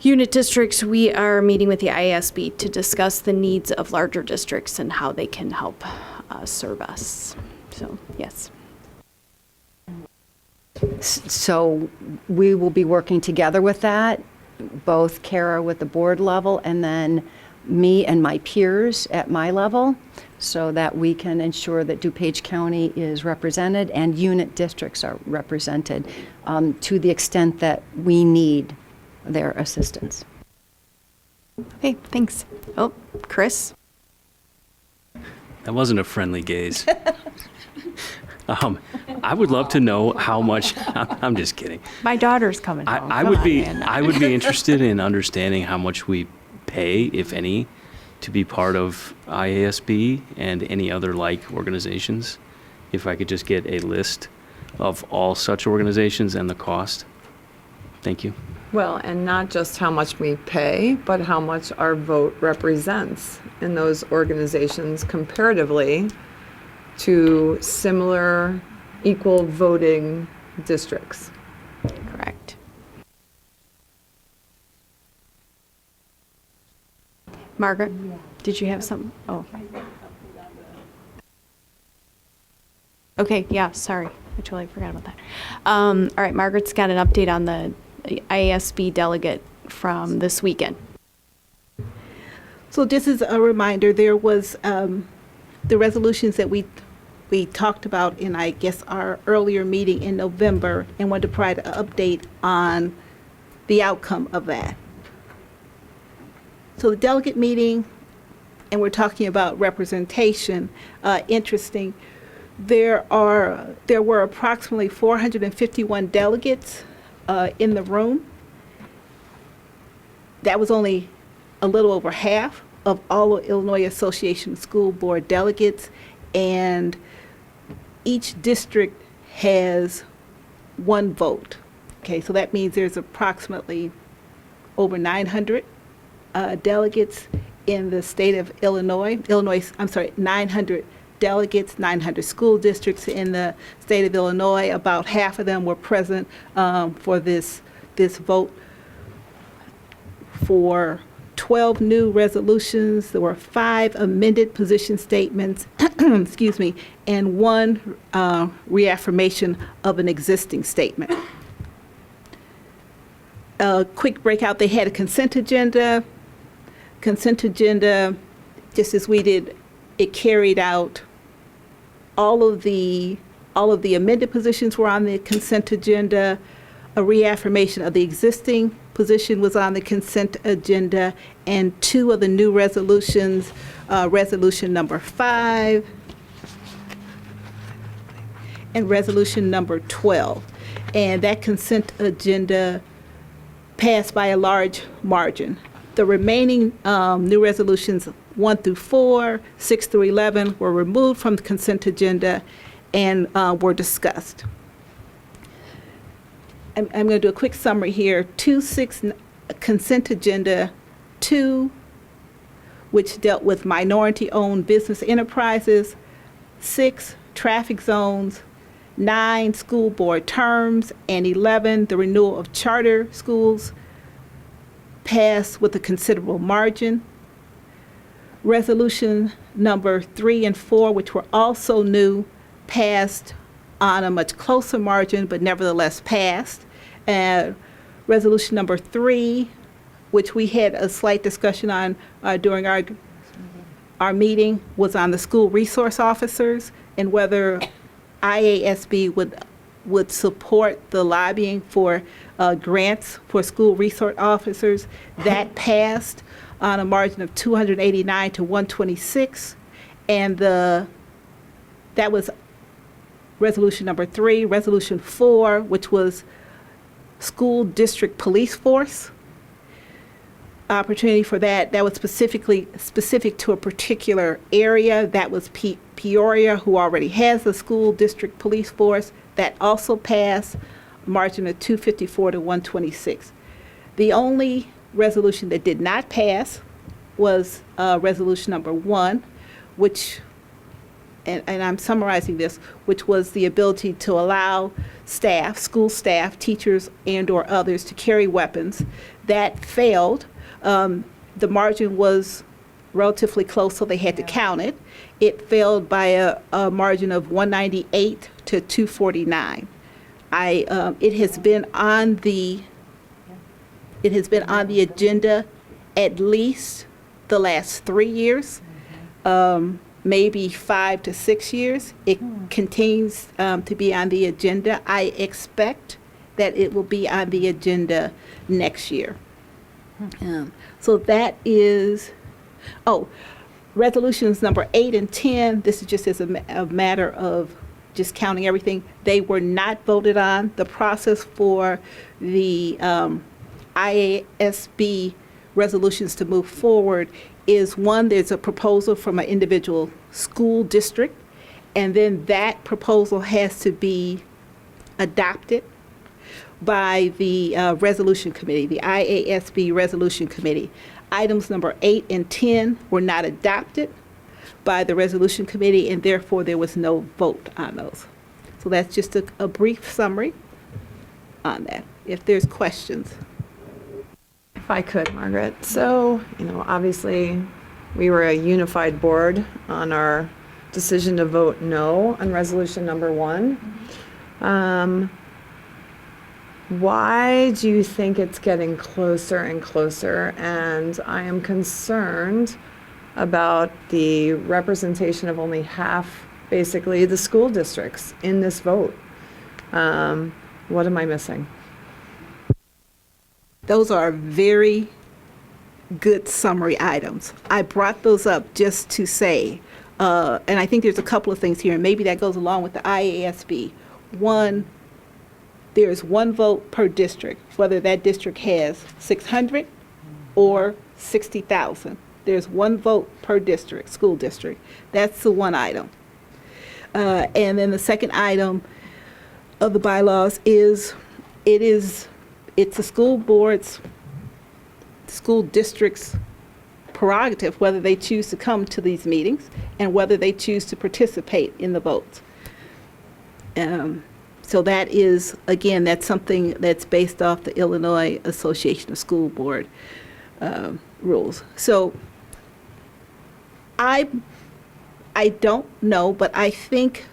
Speaker 1: unit districts. We are meeting with the IASB to discuss the needs of larger districts and how they can help serve us. So, yes.
Speaker 4: So we will be working together with that, both Kara with the board level and then me and my peers at my level, so that we can ensure that DuPage County is represented and unit districts are represented to the extent that we need their assistance.
Speaker 1: Okay, thanks. Oh, Chris?
Speaker 5: That wasn't a friendly gaze. I would love to know how much. I'm just kidding.
Speaker 1: My daughter's coming home.
Speaker 5: I would be interested in understanding how much we pay, if any, to be part of IASB and any other like organizations. If I could just get a list of all such organizations and the cost. Thank you.
Speaker 12: Well, and not just how much we pay, but how much our vote represents in those organizations comparatively to similar equal voting districts.
Speaker 1: Correct. Margaret, did you have something? Oh. Okay, yeah, sorry. I totally forgot about that. All right, Margaret's got an update on the IASB delegate from this weekend.
Speaker 3: So just as a reminder, there was the resolutions that we talked about in, I guess, our earlier meeting in November, and wanted to provide an update on the outcome of that. So the delegate meeting, and we're talking about representation, interesting. There were approximately 451 delegates in the room. That was only a little over half of all of Illinois Association School Board delegates, and each district has 1 vote. Okay, so that means there's approximately over 900 delegates in the state of Illinois. 900 delegates, 900 school districts in the state of Illinois. About half of them were present for this vote. For 12 new resolutions, there were 5 amended position statements, excuse me, and 1 reaffirmation of an existing statement. A quick breakout, they had a consent agenda. Consent agenda, just as we did, it carried out all of the amended positions were on the consent agenda. A reaffirmation of the existing position was on the consent agenda, and 2 of the new resolutions, resolution number 5 and resolution number 12. and that consent agenda passed by a large margin. The remaining new resolutions 1 through 4, 6 through 11 were removed from the consent agenda and were discussed. I'm going to do a quick summary here. 2.6 consent agenda 2, which dealt with minority-owned business enterprises. 6, traffic zones. 9, school board terms. And 11, the renewal of charter schools, passed with a considerable margin. Resolution number 3 and 4, which were also new, passed on a much closer margin, but nevertheless passed. And resolution number 3, which we had a slight discussion on during our meeting, was on the school resource officers and whether IASB would support the lobbying for grants for school resource officers. That passed on a margin of 289 to 126, and that was resolution number 3. Resolution 4, which was school district police force opportunity for that was specific to a particular area. That was Peoria, who already has a school district police force. That also passed, margin of 254 to 126. The only resolution that did not pass was resolution number 1, which, and I'm summarizing this, which was the ability to allow staff, school staff, teachers, and or others to carry weapons. That failed. The margin was relatively close, so they had to count it. It failed by a margin of 198 to 249. It has been on the agenda at least the last 3 years, maybe 5 to 6 years. It continues to be on the agenda. I expect that it will be on the agenda next year. So that is, resolutions number 8 and 10, this is just as a matter of just counting everything. They were not voted on. The process for the IASB resolutions to move forward is, one, there's a proposal from an individual school district, and then that proposal has to be adopted by the resolution committee, the IASB resolution committee. Items number 8 and 10 were not adopted by the resolution committee, and therefore there was no vote on those. So that's just a brief summary on that, if there's questions.
Speaker 12: If I could, Margaret. So, obviously, we were a unified board on our decision to vote no on resolution number 1. Why do you think it's getting closer and closer? And I am concerned about the representation of only half, basically, the school districts in this vote. What am I missing?
Speaker 3: Those are very good summary items. I brought those up just to say, and I think there's a couple of things here, and maybe that goes along with the IASB. One, there's one vote per district, whether that district has 600 or 60,000. There's one vote per district, school district. That's the one item. And then the second item of the bylaws is, it's the school board's, school district's prerogative whether they choose to come to these meetings and whether they choose to participate in the votes. So that is, again, that's something that's based off the Illinois Association of School Board rules. So I don't know, but I think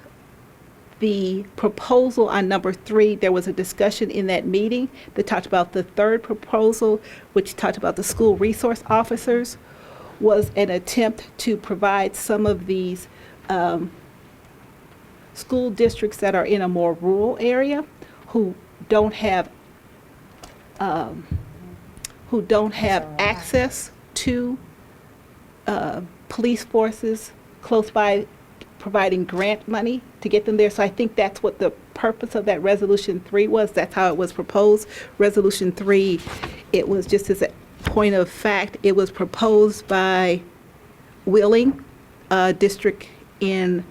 Speaker 3: the proposal on number 3, there was a discussion in that meeting that talked about the third proposal, which talked about the school resource officers, was an attempt to provide some of these school districts that are in a more rural area who don't have access to police forces close by providing grant money to get them there. So I think that's what the purpose of that Resolution 3 was. That's how it was proposed. Resolution 3, it was just as a point of fact, it was proposed by Wheeling District in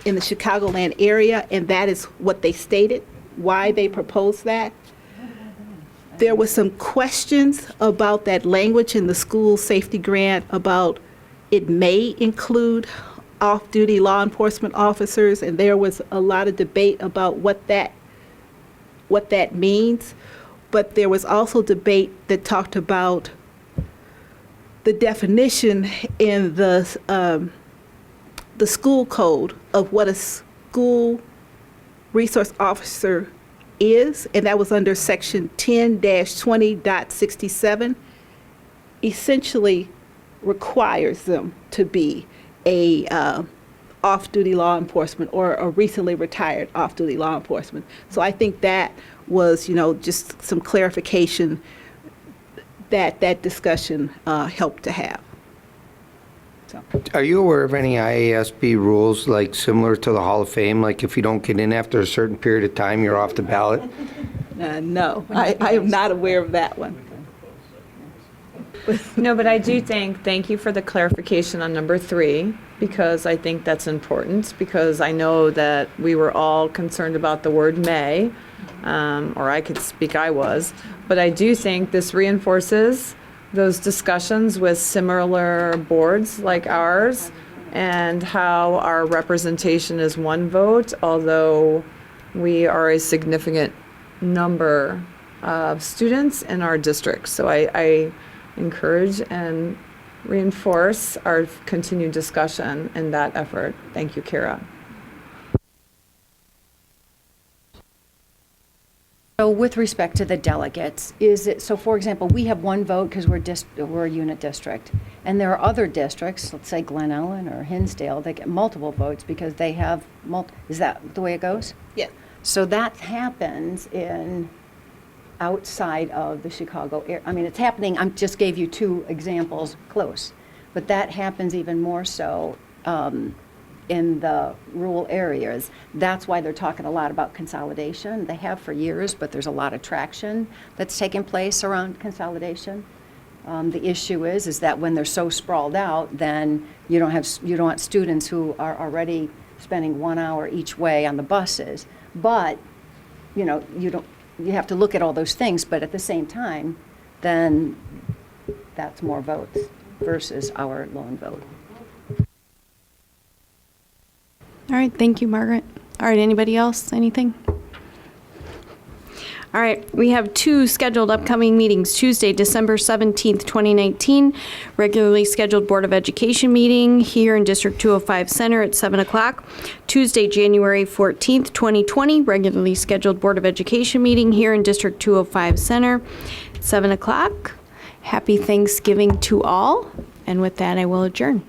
Speaker 3: the Chicagoland area, and that is what they stated, why they proposed that. There were some questions about that language in the school safety grant about it may include off-duty law enforcement officers, and there was a lot of debate about what that means. But there was also debate that talked about the definition in the school code of what a school resource officer is, and that was under section 10-20.67, essentially requires them to be a off-duty law enforcement or a recently retired off-duty law enforcement. So I think that was, just some clarification that discussion helped to have. So.
Speaker 7: Are you aware of any IASB rules like similar to the Hall of Fame? Like if you don't get in after a certain period of time, you're off the ballot?
Speaker 3: No, I am not aware of that one.
Speaker 12: No, but I do thank you for the clarification on number 3, because I think that's important, because I know that we were all concerned about the word may, or I could speak I was, but I do think this reinforces those discussions with similar boards like ours and how our representation is one vote, although we are a significant number of students in our district. So I encourage and reinforce our continued discussion in that effort. Thank you, Kara.
Speaker 4: So with respect to the delegates, so for example, we have one vote because we're a unit district, and there are other districts, let's say Glen Ellen or Hinsdale, that get multiple votes because they have is that the way it goes?
Speaker 3: Yeah.
Speaker 4: So that happens outside of the Chicago area. I mean, it's happening, I just gave you 2 examples close, but that happens even more so in the rural areas. That's why they're talking a lot about consolidation. They have for years, but there's a lot of traction that's taken place around consolidation. The issue is that when they're so sprawled out, then you don't want students who are already spending 1 hour each way on the buses. But you have to look at all those things, but at the same time, then that's more votes versus our lone vote.
Speaker 1: All right, thank you, Margaret. All right, anybody else? Anything? All right, we have 2 scheduled upcoming meetings. Tuesday, December 17th, 2019, regularly scheduled Board of Education meeting here in District 205 Center at 7 o'clock. Tuesday, January 14th, 2020, regularly scheduled Board of Education meeting here in District 205 Center at 7 o'clock. Happy Thanksgiving to all. And with that, I will adjourn.